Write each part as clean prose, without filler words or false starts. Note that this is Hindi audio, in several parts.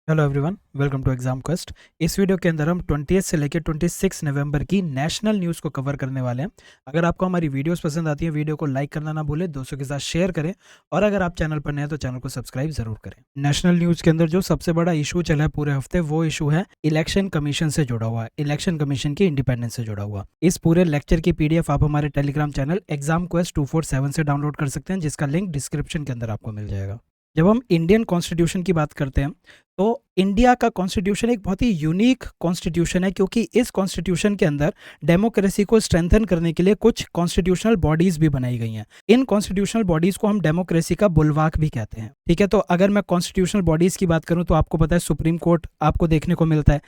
Hello everyone, welcome to exam quest. इस वीडियो के अंदर हम 20 से लेकर 26 नवंबर की नेशनल न्यूज़ को कवर करने वाले हैं। अगर आपको हमारी वीडियोस पसंद आती हैं, वीडियो को लाइक करना ना भूलें, दोस्तों के साथ शेयर करें और अगर आप चैनल पर नए हैं तो चैनल को सब्सक्राइब जरूर करें। नेशनल न्यूज़ के अंदर जो सबसे बड़ा इशू चला है पूरे हफ्ते, वो इशू है इलेक्शन कमीशन से जुड़ा हुआ, इलेक्शन कमीशन की इंडिपेंडेंस से जुड़ा हुआ। इस पूरे लेक्चर की PDF आप हमारे टेलीग्राम चैनल एग्जाम क्वेस्ट 247 से डाउनलोड कर सकते हैं, जिसका लिंक डिस्क्रिप्शन के अंदर आपको मिल जाएगा। जब हम इंडियन कॉन्स्टिट्यूशन की बात करते हैं तो इंडिया का कॉन्स्टिट्यूशन एक बहुत ही यूनिक कॉन्स्टिट्यूशन है, क्योंकि इस कॉन्स्टिट्यूशन के अंदर डेमोक्रेसी को स्ट्रेंथन करने के लिए कुछ कॉन्स्टिट्यूशनल बॉडीज भी बनाई गई हैं। इन कॉन्स्टिट्यूशनल बॉडीज को हम डेमोक्रेसी का बुलवाक भी कहते हैं। ठीक है, तो अगर मैं कॉन्स्टिट्यूशनल बॉडीज की बात करूं तो आपको पता है सुप्रीम कोर्ट आपको देखने को मिलता है,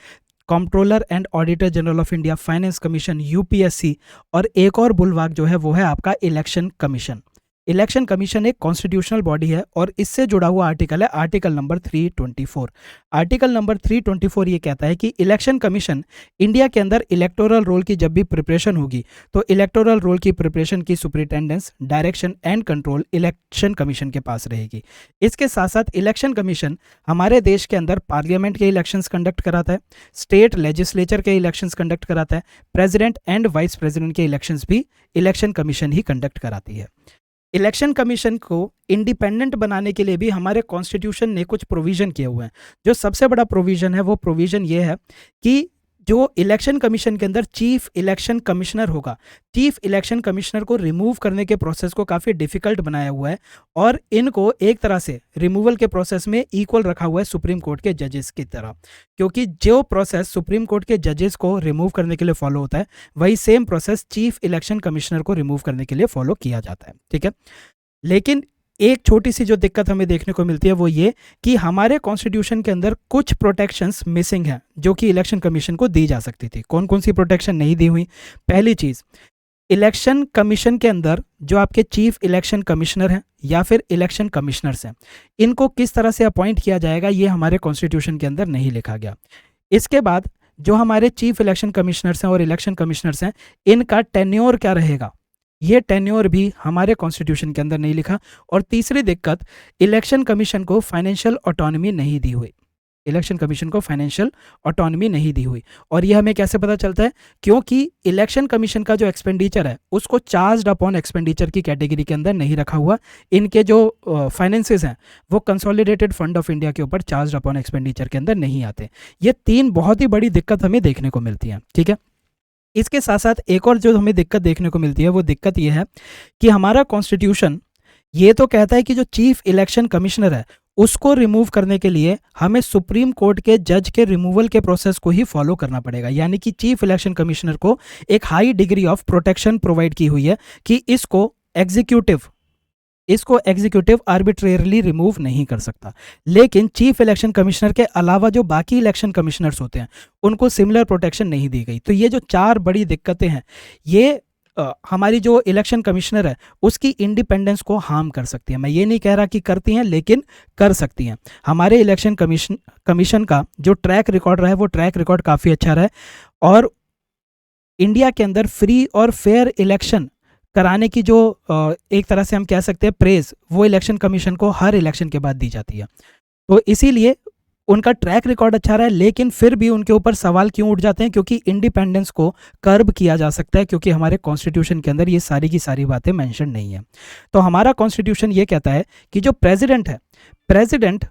controller and auditor general of India, finance commission, UPSC, और एक और बुलवाक जो है वो है आपका इलेक्शन कमीशन। इलेक्शन कमीशन एक कॉन्स्टिट्यूशनल बॉडी है और इससे जुड़ा हुआ आर्टिकल है आर्टिकल नंबर 324। आर्टिकल नंबर 324 ये कहता है कि इलेक्शन कमीशन इंडिया के अंदर इलेक्टोरल रोल की जब भी प्रिपरेशन होगी तो इलेक्टोरल रोल की प्रिपरेशन की superintendence, direction and control election commission के पास रहेगी। इसके साथ साथ इलेक्शन कमीशन हमारे देश के अंदर पार्लियामेंट के इलेक्शंस कंडक्ट कराता है, स्टेट लेजिस्लेचर के इलेक्शंस कंडक्ट कराता है, प्रेसिडेंट एंड वाइस प्रेसिडेंट के इलेक्शंस भी इलेक्शन कमीशन ही कंडक्ट कराती है। इलेक्शन कमीशन को इंडिपेंडेंट बनाने के लिए भी हमारे कॉन्स्टिट्यूशन ने कुछ प्रोविजन किए हुए हैं। जो सबसे बड़ा प्रोविजन है वो प्रोविजन ये है कि जो इलेक्शन कमीशन के अंदर चीफ इलेक्शन कमिश्नर होगा, चीफ इलेक्शन कमिश्नर को रिमूव करने के प्रोसेस को काफ़ी डिफिकल्ट बनाया हुआ है और इनको एक तरह से रिमूवल के प्रोसेस में इक्वल रखा हुआ है सुप्रीम कोर्ट के जजेस की तरह, क्योंकि जो प्रोसेस सुप्रीम कोर्ट के जजेस को रिमूव करने के लिए फॉलो होता है वही same process chief election commissioner को रिमूव करने के लिए फॉलो किया जाता है। ठीक है, लेकिन एक छोटी सी जो दिक्कत हमें देखने को मिलती है वो ये कि हमारे कॉन्स्टिट्यूशन के अंदर कुछ प्रोटेक्शंस मिसिंग हैं जो कि इलेक्शन कमीशन को दी जा सकती थी। कौन कौन सी प्रोटेक्शन नहीं दी हुई? पहली चीज़, इलेक्शन कमीशन के अंदर जो आपके चीफ इलेक्शन कमिश्नर हैं या फिर इलेक्शन कमिश्नर्स हैं, इनको किस तरह से अपॉइंट किया जाएगा ये हमारे कॉन्स्टिट्यूशन के अंदर नहीं लिखा गया। इसके बाद जो हमारे चीफ इलेक्शन कमिश्नर्स हैं और इलेक्शन कमिश्नर्स हैं, इनका टेन्योर क्या रहेगा, ये टेन्योर भी हमारे कॉन्स्टिट्यूशन के अंदर नहीं लिखा। और तीसरी दिक्कत, इलेक्शन कमीशन को फाइनेंशियल ऑटोनॉमी नहीं दी हुई, इलेक्शन कमीशन को फाइनेंशियल ऑटोनॉमी नहीं दी हुई। और ये हमें कैसे पता चलता है? क्योंकि इलेक्शन कमीशन का जो एक्सपेंडिचर है उसको चार्ज अपॉन एक्सपेंडिचर की कैटेगरी के अंदर नहीं रखा हुआ। इनके जो फाइनेंसेस हैं वो कंसोलिडेटेड फंड ऑफ इंडिया के ऊपर चार्ज अपॉन एक्सपेंडिचर के अंदर नहीं आते। ये तीन बहुत ही बड़ी दिक्कत हमें देखने को मिलती है। ठीक है, इसके साथ साथ एक और जो हमें दिक्कत देखने को मिलती है वो दिक्कत ये है कि हमारा कॉन्स्टिट्यूशन ये तो कहता है कि जो चीफ इलेक्शन कमिश्नर है उसको रिमूव करने के लिए हमें सुप्रीम कोर्ट के जज के रिमूवल के प्रोसेस को ही फॉलो करना पड़ेगा, यानी कि चीफ इलेक्शन कमिश्नर को एक high degree of protection provide की हुई है कि इसको एग्जीक्यूटिव आर्बिट्रेरली रिमूव नहीं कर सकता। लेकिन चीफ इलेक्शन कमिश्नर के अलावा जो बाकी इलेक्शन कमिश्नर्स होते हैं उनको सिमिलर प्रोटेक्शन नहीं दी गई। तो ये जो चार बड़ी दिक्कतें हैं ये हमारी जो इलेक्शन कमिश्नर है उसकी इंडिपेंडेंस को हार्म कर सकती है। मैं ये नहीं कह रहा कि करती हैं, लेकिन कर सकती हैं। हमारे इलेक्शन कमीशन का जो ट्रैक रिकॉर्ड रहा है वो ट्रैक रिकॉर्ड काफ़ी अच्छा रहा है और इंडिया के अंदर फ्री और फेयर इलेक्शन कराने की जो एक तरह से हम कह सकते हैं प्रेज, वो इलेक्शन कमीशन को हर इलेक्शन के बाद दी जाती है। तो इसीलिए उनका ट्रैक रिकॉर्ड अच्छा रहा है, लेकिन फिर भी उनके ऊपर सवाल क्यों उठ जाते हैं? क्योंकि इंडिपेंडेंस को कर्ब किया जा सकता है, क्योंकि हमारे कॉन्स्टिट्यूशन के अंदर ये सारी की सारी बातें मेंशन नहीं है। तो हमारा कॉन्स्टिट्यूशन ये कहता है कि जो प्रेसिडेंट है, प्रेसिडेंट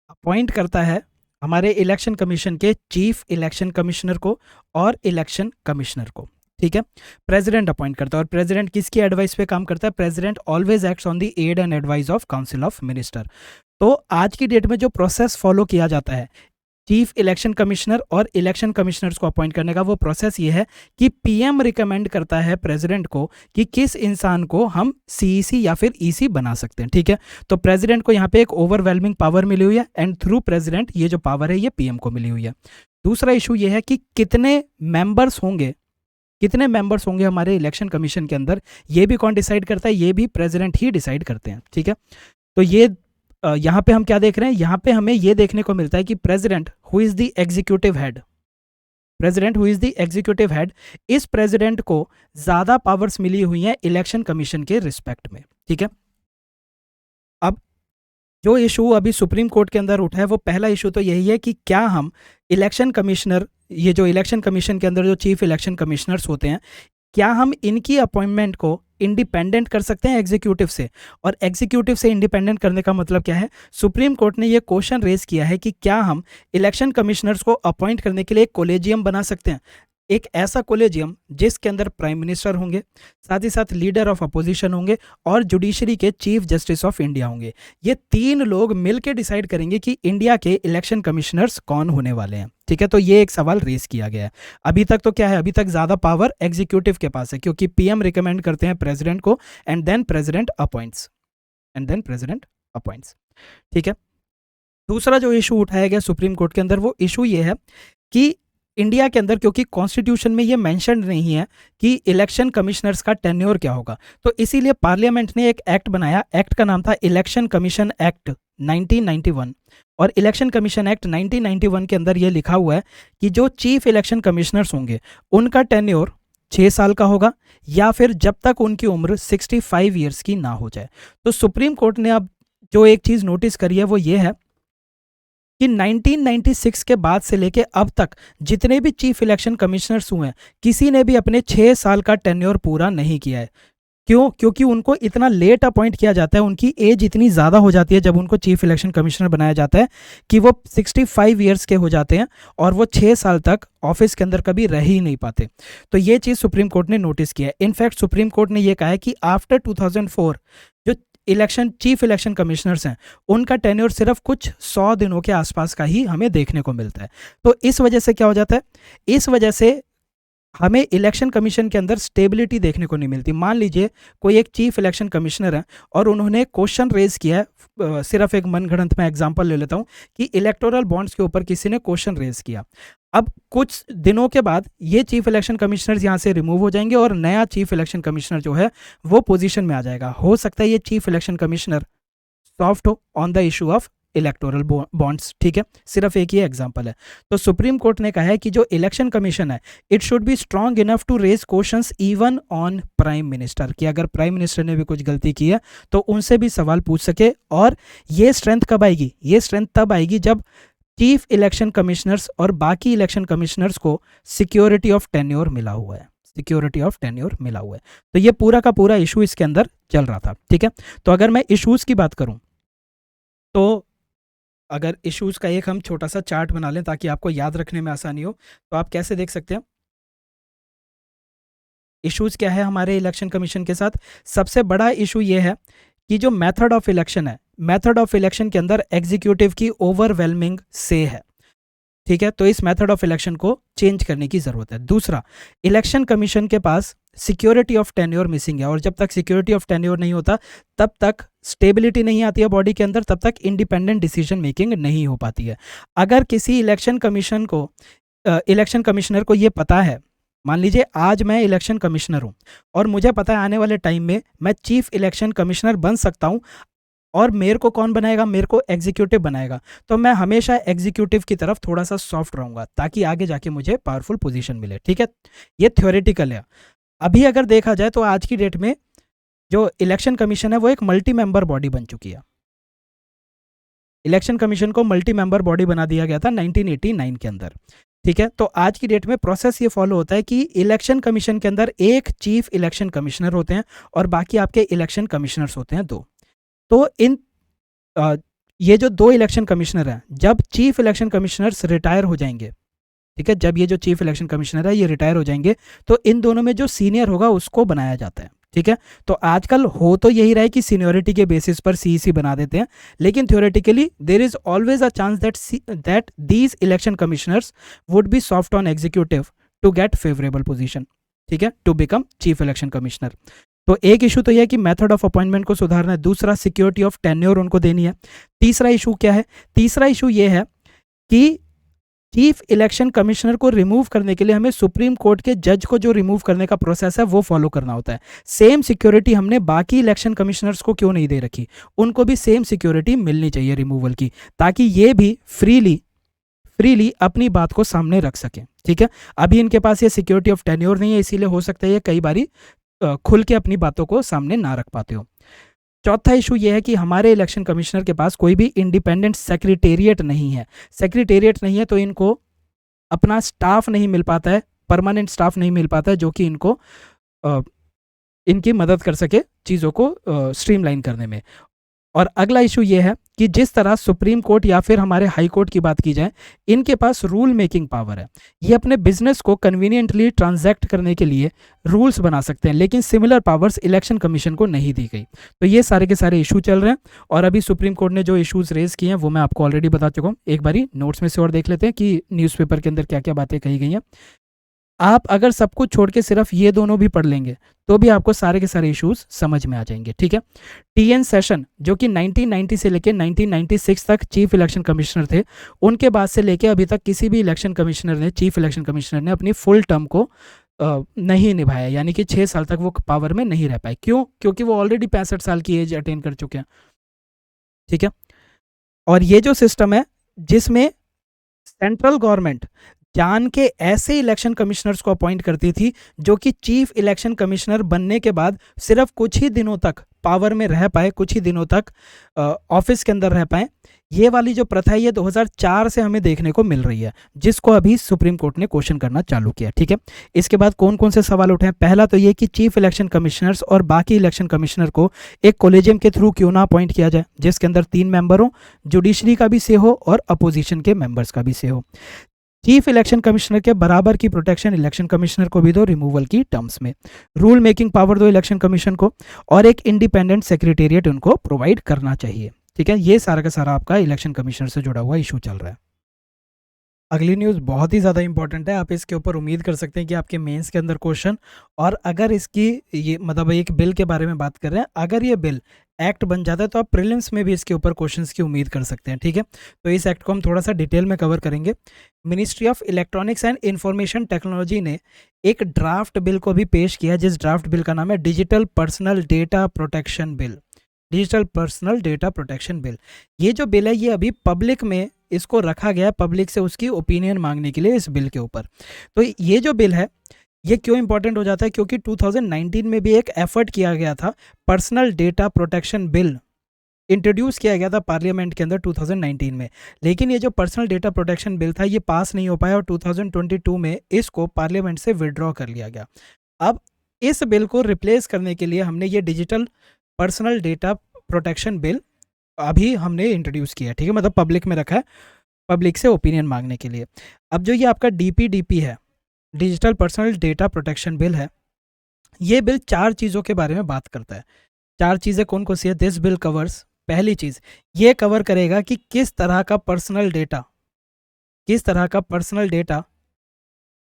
अपॉइंट करता है हमारे इलेक्शन कमीशन के चीफ इलेक्शन कमिश्नर को और इलेक्शन कमिश्नर को। ठीक है, प्रेसिडेंट अपॉइंट करता है और प्रेसिडेंट किसकी एडवाइस पे काम करता है? President always acts on the aid and advice of council of minister. तो आज की डेट में जो प्रोसेस फॉलो किया जाता है चीफ इलेक्शन कमिश्नर और इलेक्शन कमिश्नर्स को अपॉइंट करने का, वो प्रोसेस ये है कि PM रिकमेंड करता है प्रेसिडेंट को कि किस इंसान को हम CEC या फिर EC बना सकते हैं। ठीक है, तो प्रेसिडेंट को यहाँ पे एक ओवरवेलमिंग पावर मिली हुई है एंड थ्रू प्रेसिडेंट ये जो पावर है ये PM को मिली हुई है। दूसरा इशू ये है कि कितने मेंबर्स होंगे हमारे इलेक्शन कमीशन के अंदर, ये भी कौन डिसाइड करता है? ये भी प्रेसिडेंट ही डिसाइड करते हैं। ठीक है, तो ये यहाँ पे हम क्या देख रहे हैं? यहाँ पे हमें ये देखने को मिलता है कि president who is the executive head, इस प्रेसिडेंट को ज्यादा पावर्स मिली हुई हैं इलेक्शन कमीशन के रिस्पेक्ट में। ठीक है, अब जो इशू अभी सुप्रीम कोर्ट के अंदर उठा है वो पहला इशू तो यही है कि क्या हम इलेक्शन कमिश्नर, ये जो इलेक्शन कमीशन के अंदर जो चीफ इलेक्शन कमिश्नर्स होते हैं, क्या हम इनकी अपॉइंटमेंट को इंडिपेंडेंट कर सकते हैं एग्जीक्यूटिव से। और एग्जीक्यूटिव से इंडिपेंडेंट करने का मतलब क्या है, सुप्रीम कोर्ट ने ये क्वेश्चन रेज किया है कि क्या हम इलेक्शन कमिश्नर्स को अपॉइंट करने के लिए एक कोलेजियम बना सकते हैं, एक ऐसा कोलेजियम जिसके अंदर प्राइम मिनिस्टर होंगे, साथ ही साथ लीडर ऑफ अपोजिशन होंगे और जुडिशरी के चीफ जस्टिस ऑफ इंडिया होंगे। ये तीन लोग मिलकर डिसाइड करेंगे कि इंडिया के इलेक्शन कमिश्नर्स कौन होने वाले हैं। ठीक है, तो ये एक सवाल रेस किया गया है। अभी तक तो क्या है, अभी तक ज्यादा पावर एग्जीक्यूटिव के पास है, क्योंकि पीएम रिकमेंड करते हैं प्रेसिडेंट को एंड देन प्रेसिडेंट अपॉइंट्स। ठीक है, दूसरा जो इशू उठाया गया सुप्रीम कोर्ट के अंदर वो इशू ये है कि इंडिया के अंदर, क्योंकि कॉन्स्टिट्यूशन में ये मेंशन नहीं है कि इलेक्शन कमिश्नर्स का टेन्योर क्या होगा, तो इसीलिए पार्लियामेंट ने एक एक्ट बनाया। एक्ट का नाम था इलेक्शन कमीशन एक्ट 1991। और इलेक्शन कमीशन एक्ट 1991 के अंदर ये लिखा हुआ है कि जो चीफ इलेक्शन कमिश्नर्स होंगे उनका टेन्योर 6 साल का होगा या फिर जब तक उनकी उम्र 65 ईयर्स की ना हो जाए। तो सुप्रीम कोर्ट ने अब जो एक चीज नोटिस करी है वो ये है कि 1996 के बाद से लेके अब तक जितने भी चीफ इलेक्शन कमिश्नर्स हुए हैं, किसी ने भी अपने 6 साल का टेन्योर पूरा नहीं किया है। क्यों? क्योंकि उनको इतना लेट अपॉइंट किया जाता है, उनकी एज इतनी ज़्यादा हो जाती है जब उनको चीफ इलेक्शन कमिश्नर बनाया जाता है कि वो 65 ईयर्स के हो जाते हैं और वो 6 साल तक ऑफिस के अंदर कभी रह ही नहीं पाते। तो ये चीज़ सुप्रीम कोर्ट ने नोटिस किया है। इनफैक्ट सुप्रीम कोर्ट ने ये कहा है कि आफ्टर 2004 जो चीफ इलेक्शन कमिश्नर्स हैं उनका टेन्योर सिर्फ कुछ 100 दिनों के आसपास का ही हमें देखने को मिलता है। तो इस वजह से क्या हो जाता है, इस वजह से हमें इलेक्शन कमीशन के अंदर स्टेबिलिटी देखने को नहीं मिलती। मान लीजिए कोई एक चीफ इलेक्शन कमिश्नर है और उन्होंने क्वेश्चन रेज किया है, सिर्फ एक मनगढ़ंत में एग्जांपल ले लेता हूं कि इलेक्टोरल बॉन्ड्स के ऊपर किसी ने क्वेश्चन रेज किया। अब कुछ दिनों के बाद ये चीफ इलेक्शन कमिश्नर यहां से रिमूव हो जाएंगे और नया चीफ इलेक्शन कमिश्नर जो है वो पोजीशन में आ जाएगा। हो सकता है ये चीफ इलेक्शन कमिश्नर सॉफ्ट हो on the issue of electoral bonds. ठीक है, सिर्फ एक ही एग्जांपल है। तो सुप्रीम कोर्ट ने कहा है कि जो इलेक्शन कमीशन है it should be strong enough to raise questions even on prime minister, कि अगर प्राइम मिनिस्टर ने भी कुछ गलती की है तो उनसे भी सवाल पूछ सके। और ये स्ट्रेंथ कब आएगी, ये स्ट्रेंथ तब आएगी जब चीफ इलेक्शन कमिश्नर्स और बाकी इलेक्शन कमिश्नर्स को सिक्योरिटी ऑफ टेन्योर मिला हुआ है, तो ये पूरा का पूरा इशू इसके अंदर चल रहा था। ठीक है, तो अगर मैं इश्यूज की बात करूं तो अगर इश्यूज का एक हम छोटा सा चार्ट बना लें ताकि आपको याद रखने में आसानी हो, तो आप कैसे देख सकते हैं इश्यूज क्या है हमारे इलेक्शन कमीशन के साथ। सबसे बड़ा इशू ये है कि जो मेथड ऑफ इलेक्शन है, मेथड ऑफ इलेक्शन के अंदर एग्जीक्यूटिव की ओवरवेलमिंग से है। ठीक है, तो इस मेथड ऑफ इलेक्शन को चेंज करने की जरूरत है। दूसरा, इलेक्शन कमीशन के पास सिक्योरिटी ऑफ टेन्योर मिसिंग है और जब तक सिक्योरिटी ऑफ टेन्योर नहीं होता तब तक स्टेबिलिटी नहीं आती है बॉडी के अंदर, तब तक इंडिपेंडेंट डिसीजन मेकिंग नहीं हो पाती है। अगर किसी इलेक्शन कमिश्नर को ये पता है, मान लीजिए आज मैं इलेक्शन कमिश्नर हूं और मुझे पता है आने वाले टाइम में मैं चीफ इलेक्शन कमिश्नर बन सकता हूं और मेरे को कौन बनाएगा, मेरे को एग्जीक्यूटिव बनाएगा, तो मैं हमेशा एग्जीक्यूटिव की तरफ थोड़ा सा सॉफ्ट रहूंगा ताकि आगे जाके मुझे पावरफुल पोजीशन मिले। ठीक है, ये थ्योरेटिकल है। अभी अगर देखा जाए तो आज की डेट में जो इलेक्शन कमीशन है वो एक मल्टी मेंबर बॉडी बन चुकी है। इलेक्शन कमीशन को मल्टी मेंबर बॉडी बना दिया गया था 1989 के अंदर। ठीक है, तो आज की डेट में प्रोसेस ये फॉलो होता है कि इलेक्शन कमीशन के अंदर एक चीफ इलेक्शन कमिश्नर होते हैं और बाकी आपके इलेक्शन कमिश्नर्स होते हैं 2। तो ये जो 2 इलेक्शन कमिश्नर हैं, जब चीफ इलेक्शन कमिश्नर्स रिटायर हो जाएंगे, ठीक है, जब ये जो चीफ इलेक्शन कमिश्नर है ये रिटायर हो जाएंगे तो इन दोनों में जो सीनियर होगा उसको बनाया जाता है। ठीक है, तो आजकल हो तो यही रहा है कि सीनियोरिटी के बेसिस पर सीईसी बना देते हैं, लेकिन theoretically there is always a chance that these election commissioners would be soft on executive to get favourable position. ठीक है, to become chief election commissioner. तो एक इशू तो यह है कि मेथड ऑफ अपॉइंटमेंट को सुधारना है, दूसरा सिक्योरिटी ऑफ टेन्योर उनको देनी है। तीसरा इशू क्या है, तीसरा इशू ये है कि चीफ इलेक्शन कमिश्नर को रिमूव करने के लिए हमें सुप्रीम कोर्ट के जज को जो रिमूव करने का प्रोसेस है वो फॉलो करना होता है। सेम सिक्योरिटी हमने बाकी इलेक्शन कमिश्नर्स को क्यों नहीं दे रखी, उनको भी सेम सिक्योरिटी मिलनी चाहिए रिमूवल की, ताकि ये भी फ्रीली अपनी बात को सामने रख सकें। ठीक है, अभी इनके पास ये सिक्योरिटी ऑफ टेन्योर नहीं है, इसीलिए हो सकता है ये कई बारी खुल के अपनी बातों को सामने ना रख पाते हो। चौथा इशू ये है कि हमारे इलेक्शन कमिश्नर के पास कोई भी इंडिपेंडेंट सेक्रेटेरिएट नहीं है। सेक्रेटेरिएट नहीं है तो इनको अपना स्टाफ नहीं मिल पाता है, परमानेंट स्टाफ नहीं मिल पाता है जो कि इनको इनकी मदद कर सके चीज़ों को स्ट्रीमलाइन करने में। और अगला इशू ये है कि जिस तरह सुप्रीम कोर्ट या फिर हमारे हाई कोर्ट की बात की जाए, इनके पास रूल मेकिंग पावर है। ये अपने बिजनेस को कन्वीनियंटली ट्रांजैक्ट करने के लिए रूल्स बना सकते हैं, लेकिन सिमिलर पावर्स इलेक्शन कमीशन को नहीं दी गई। तो ये सारे के सारे इशू चल रहे हैं और अभी सुप्रीम कोर्ट ने जो इशूज़ रेज किए हैं वो मैं आपको ऑलरेडी बता चुका हूँ। एक बारी नोट्स में से और देख लेते हैं कि न्यूज़पेपर के अंदर क्या क्या बातें कही गई हैं। आप अगर सब कुछ छोड़ के सिर्फ ये दोनों भी पढ़ लेंगे तो भी आपको सारे के सारे इश्यूज समझ में आ जाएंगे, ठीक है। टीएन सेशन जो कि 1990 से लेके 1996 तक चीफ इलेक्शन कमिश्नर थे, उनके बाद से लेके अभी तक किसी भी इलेक्शन कमिश्नर ने, चीफ इलेक्शन कमिश्नर ने अपनी फुल टर्म को नहीं निभाया, यानी कि 6 साल तक वो पावर में नहीं रह पाए। क्यों? क्योंकि वो ऑलरेडी 65 साल की एज अटेन कर चुके हैं, ठीक है। और ये जो सिस्टम है जिसमें सेंट्रल गवर्नमेंट जान के ऐसे इलेक्शन कमिश्नर्स को अपॉइंट करती थी जो कि चीफ इलेक्शन कमिश्नर बनने के बाद सिर्फ कुछ ही दिनों तक पावर में रह पाए, कुछ ही दिनों तक ऑफिस के अंदर रह पाए। ये वाली जो प्रथा है ये 2004 से हमें देखने को मिल रही है, जिसको अभी सुप्रीम कोर्ट ने क्वेश्चन करना चालू किया, ठीक है। इसके बाद कौन कौन से सवाल उठे हैं? पहला तो ये कि चीफ इलेक्शन कमिश्नर्स और बाकी इलेक्शन कमिश्नर को एक कॉलेजियम के थ्रू क्यों ना अपॉइंट किया जाए, जिसके अंदर 3 मेंबर हो, जुडिशरी का भी से हो और अपोजिशन के मेंबर्स का भी से हो। चीफ इलेक्शन कमिश्नर के बराबर की प्रोटेक्शन इलेक्शन कमिश्नर को भी दो रिमूवल की टर्म्स में। रूल मेकिंग पावर दो इलेक्शन कमीशन को और एक इंडिपेंडेंट सेक्रेटेरिएट उनको प्रोवाइड करना चाहिए, ठीक है। ये सारा का सारा आपका इलेक्शन कमिश्नर से जुड़ा हुआ इशू चल रहा है। अगली न्यूज़ बहुत ही ज़्यादा इंपॉर्टेंट है, आप इसके ऊपर उम्मीद कर सकते हैं कि आपके मेंस के अंदर क्वेश्चन, और अगर इसकी ये मतलब एक बिल के बारे में बात कर रहे हैं, अगर ये बिल एक्ट बन जाता है तो आप प्रीलिम्स में भी इसके ऊपर क्वेश्चंस की उम्मीद कर सकते हैं, ठीक है। तो इस एक्ट को हम थोड़ा सा डिटेल में कवर करेंगे। Ministry of electronics and information technology ने एक ड्राफ्ट बिल को भी पेश किया, जिस ड्राफ्ट बिल का नाम है digital personal data protection bill. Digital personal data protection bill, ये जो बिल है ये अभी पब्लिक में इसको रखा गया है, पब्लिक से उसकी ओपिनियन मांगने के लिए इस बिल के ऊपर। तो ये जो बिल है ये क्यों इंपॉर्टेंट हो जाता है? क्योंकि 2019 में भी एक एफर्ट किया गया था, personal data protection bill introduce किया गया था पार्लियामेंट के अंदर 2019 में, लेकिन ये जो पर्सनल डेटा प्रोटेक्शन बिल था ये पास नहीं हो पाया और 2022 में इसको पार्लियामेंट से विड्रॉ कर लिया गया। अब इस बिल को रिप्लेस करने के लिए हमने ये digital personal data protection bill अभी हमने इंट्रोड्यूस किया, ठीक है, मतलब पब्लिक में रखा है, पब्लिक से ओपिनियन मांगने के लिए। अब जो ये आपका डीपीडीपी है, digital personal data protection bill है, ये बिल 4 चीज़ों के बारे में बात करता है। 4 चीज़ें कौन कौन सी है? दिस बिल कवर्स, पहली चीज़ ये कवर करेगा कि किस तरह का पर्सनल डेटा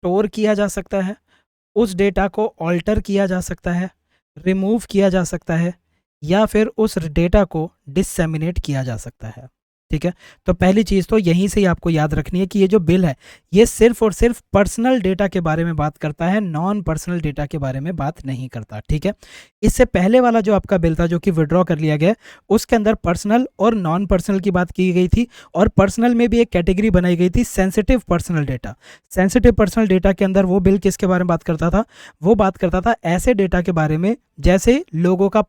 स्टोर किया जा सकता है, उस डेटा को ऑल्टर किया जा सकता है, रिमूव किया जा सकता है, या फिर उस डेटा को डिससेमिनेट किया जा सकता है, ठीक है। तो पहली चीज़ तो यहीं से ही आपको याद रखनी है कि ये जो बिल है ये सिर्फ और सिर्फ पर्सनल डेटा के बारे में बात करता है, नॉन पर्सनल डेटा के बारे में बात नहीं करता, ठीक है। इससे पहले वाला जो आपका बिल था जो कि विड्रॉ कर लिया गया, उसके अंदर पर्सनल और नॉन पर्सनल की बात की गई थी, और पर्सनल में भी एक कैटेगरी बनाई गई थी, sensitive personal data. Sensitive personal data के अंदर वो बिल किसके बारे में बात करता था? वो बात करता था ऐसे डेटा के बारे में जैसे लोगों का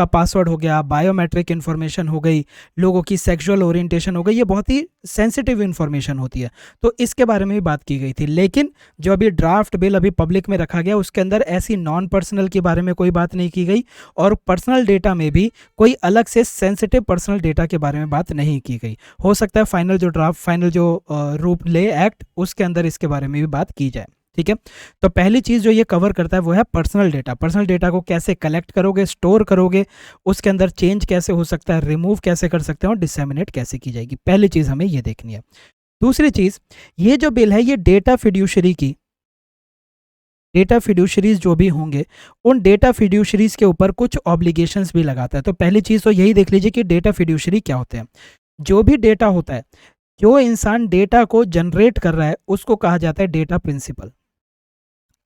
पासवर्ड हो गया, बायोमेट्रिक इन्फॉर्मेशन हो गई, लोगों की सेक्सुअल ओरिएंटेशन हो गई, ये बहुत ही सेंसिटिव इन्फॉर्मेशन होती है, तो इसके बारे में भी बात की गई थी। लेकिन जो अभी ड्राफ्ट बिल अभी पब्लिक में रखा गया उसके अंदर ऐसी नॉन पर्सनल के बारे में कोई बात नहीं की गई, और पर्सनल डेटा में भी कोई अलग से सेंसिटिव पर्सनल डेटा के बारे में बात नहीं की गई। हो सकता है फाइनल जो रूप ले एक्ट उसके अंदर इसके बारे में भी बात की जाए, ठीक है। तो पहली चीज़ जो ये कवर करता है वो है पर्सनल डेटा। पर्सनल डेटा को कैसे कलेक्ट करोगे, स्टोर करोगे, उसके अंदर चेंज कैसे हो सकता है, रिमूव कैसे कर सकते हैं और डिसेमिनेट कैसे की जाएगी, पहली चीज़ हमें ये देखनी है। दूसरी चीज़, ये जो बिल है ये डेटा फिड्यूशरीज जो भी होंगे उन डेटा फिड्यूशरीज के ऊपर कुछ ऑब्लिगेशंस भी लगाता है। तो पहली चीज़ तो यही देख लीजिए कि डेटा फिड्यूशरी क्या होते हैं। जो भी डेटा होता है, जो इंसान डेटा को जनरेट कर रहा है उसको कहा जाता है डेटा प्रिंसिपल,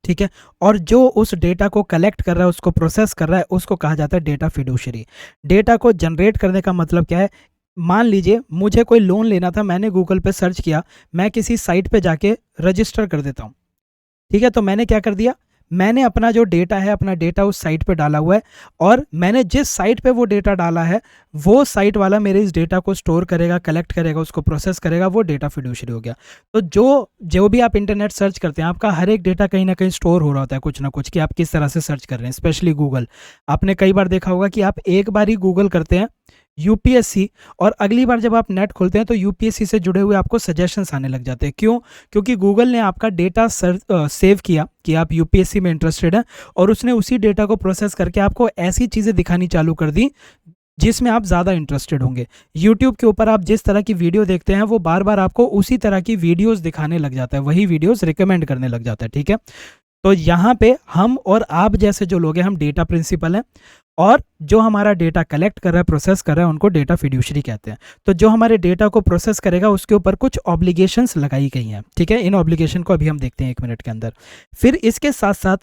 ठीक है, और जो उस डेटा को कलेक्ट कर रहा है, उसको प्रोसेस कर रहा है, उसको कहा जाता है डेटा फिड्यूशरी। डेटा को जनरेट करने का मतलब क्या है? मान लीजिए मुझे कोई लोन लेना था, मैंने गूगल पे सर्च किया, मैं किसी साइट पे जाके रजिस्टर कर देता हूँ, ठीक है। तो मैंने क्या कर दिया? मैंने अपना जो डेटा है, अपना डेटा उस साइट पे डाला हुआ है, और मैंने जिस साइट पे वो डेटा डाला है वो साइट वाला मेरे इस डेटा को स्टोर करेगा, कलेक्ट करेगा, उसको प्रोसेस करेगा, वो डेटा फिड्यूशियरी हो गया। तो जो जो भी आप इंटरनेट सर्च करते हैं, आपका हर एक डेटा कहीं ना कहीं स्टोर हो रहा होता है कुछ ना कुछ, कि आप किस तरह से सर्च कर रहे हैं। स्पेशली गूगल, आपने कई बार देखा होगा कि आप एक बार ही गूगल करते हैं यूपीएससी, और अगली बार जब आप नेट खोलते हैं तो यूपीएससी से जुड़े हुए आपको सजेशंस आने लग जाते हैं। क्यों? क्योंकि गूगल ने आपका डेटा सेव किया कि आप यूपीएससी में इंटरेस्टेड हैं, और उसने उसी डेटा को प्रोसेस करके आपको ऐसी चीज़ें दिखानी चालू कर दी जिसमें आप ज़्यादा इंटरेस्टेड होंगे। यूट्यूब के ऊपर आप जिस तरह की वीडियो देखते हैं वो बार बार आपको उसी तरह की वीडियोस दिखाने लग जाता है, वही वीडियोस रिकमेंड करने लग जाता है। ठीक है, तो यहाँ पे हम और आप जैसे जो लोग हैं, हम डेटा प्रिंसिपल हैं, और जो हमारा डेटा कलेक्ट कर रहा है, प्रोसेस कर रहा है, उनको डेटा फिड्यूशरी कहते हैं। तो जो हमारे डेटा को प्रोसेस करेगा उसके ऊपर कुछ ऑब्लिगेशंस लगाई गई हैं। ठीक है, इन ऑब्लिगेशन को अभी हम देखते हैं 1 मिनट के अंदर। फिर इसके साथ साथ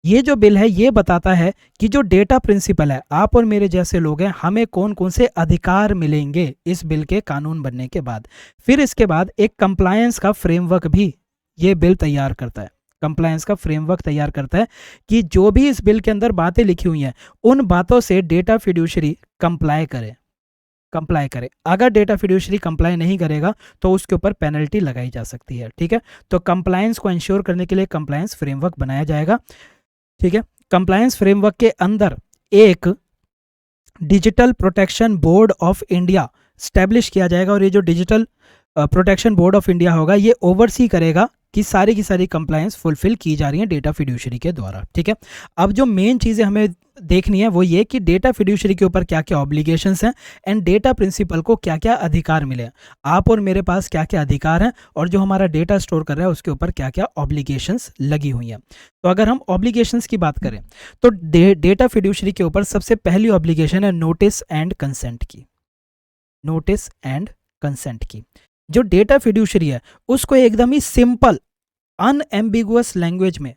ये जो बिल है ये बताता है कि जो डेटा प्रिंसिपल है, आप और मेरे जैसे लोग हैं, हमें कौन कौन से अधिकार मिलेंगे इस बिल के कानून बनने के बाद। फिर इसके बाद एक कंप्लायंस का फ्रेमवर्क भी ये बिल तैयार करता है। कंप्लायंस का फ्रेमवर्क तैयार करता है कि जो भी इस बिल के अंदर बातें लिखी हुई हैं उन बातों से डेटा फिड्यूशरी कंप्लाई करे। अगर डेटा फिड्यूशरी कंप्लाई नहीं करेगा तो उसके ऊपर पेनल्टी लगाई जा सकती है। ठीक है, तो कंप्लायंस को इंश्योर करने के लिए कंप्लायंस फ्रेमवर्क बनाया जाएगा। ठीक है, कंप्लायंस फ्रेमवर्क के अंदर एक digital protection board of India establish किया जाएगा, और ये जो digital protection board of India होगा ये ओवरसी करेगा कि सारी की सारी कंप्लायंस फुलफिल की जा रही है डेटा फिड्यूशरी के द्वारा। ठीक है, अब जो मेन चीज़ें हमें देखनी है वो ये कि डेटा फिड्यूशरी के ऊपर क्या क्या ऑब्लिगेशंस हैं, एंड डेटा प्रिंसिपल को क्या क्या अधिकार मिले हैं। आप और मेरे पास क्या क्या अधिकार हैं, और जो हमारा डेटा स्टोर कर रहा है उसके ऊपर क्या क्या ऑब्लिगेशंस लगी हुई हैं। तो अगर हम ऑब्लिगेशंस की बात करें तो डेटा फिड्यूशरी के ऊपर सबसे पहली ऑब्लिगेशन है नोटिस एंड कंसेंट की। नोटिस एंड कंसेंट की जो डेटा फिड्यूशरी है उसको एकदम ही सिंपल अनएम्बिगुअस लैंग्वेज में,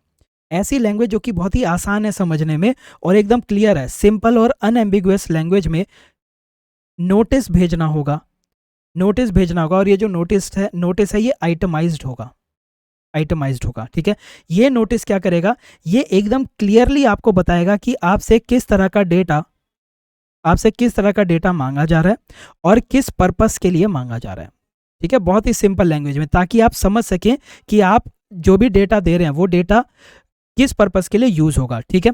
ऐसी लैंग्वेज जो कि बहुत ही आसान है समझने में और एकदम क्लियर है, सिंपल और अनएम्बिगुअस लैंग्वेज में नोटिस भेजना होगा। और ये जो नोटिस है ये आइटमाइज्ड होगा। ठीक है, ये नोटिस क्या करेगा, ये एकदम क्लियरली आपको बताएगा कि आपसे किस तरह का डेटा मांगा जा रहा है और किस पर्पस के लिए मांगा जा रहा है। ठीक है, बहुत ही सिंपल लैंग्वेज में, ताकि आप समझ सकें कि आप जो भी डेटा दे रहे हैं वो डेटा किस पर्पस के लिए यूज होगा। ठीक है,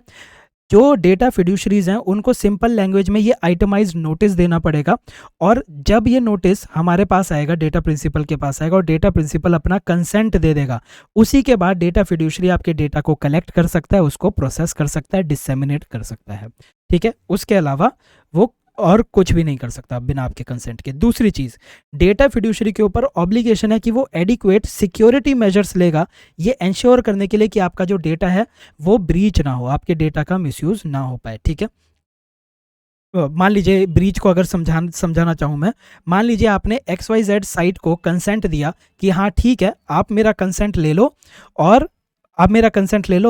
जो डेटा फिड्यूशरीज हैं उनको सिंपल लैंग्वेज में ये आइटमाइज्ड नोटिस देना पड़ेगा, और जब ये नोटिस हमारे पास आएगा, डेटा प्रिंसिपल के पास आएगा, और डेटा प्रिंसिपल अपना कंसेंट दे देगा, उसी के बाद डेटा फिड्यूशरी आपके डेटा को कलेक्ट कर सकता है, उसको प्रोसेस कर सकता है, डिसेमिनेट कर सकता है। ठीक है, उसके अलावा वो और कुछ भी नहीं कर सकता बिना आपके कंसेंट के। दूसरी चीज, डेटा फिड्यूशरी के ऊपर ऑब्लिगेशन है कि वो एडिक्वेट सिक्योरिटी मेजर्स लेगा, ये इंश्योर करने के लिए कि आपका जो डेटा है वो ब्रीच ना हो, आपके डेटा का मिसयूज ना हो पाए। ठीक है, मान लीजिए ब्रीच को अगर समझाना चाहूँ मैं, मान लीजिए आपने XYZ साइट को कंसेंट दिया कि हाँ ठीक है, आप मेरा कंसेंट ले लो और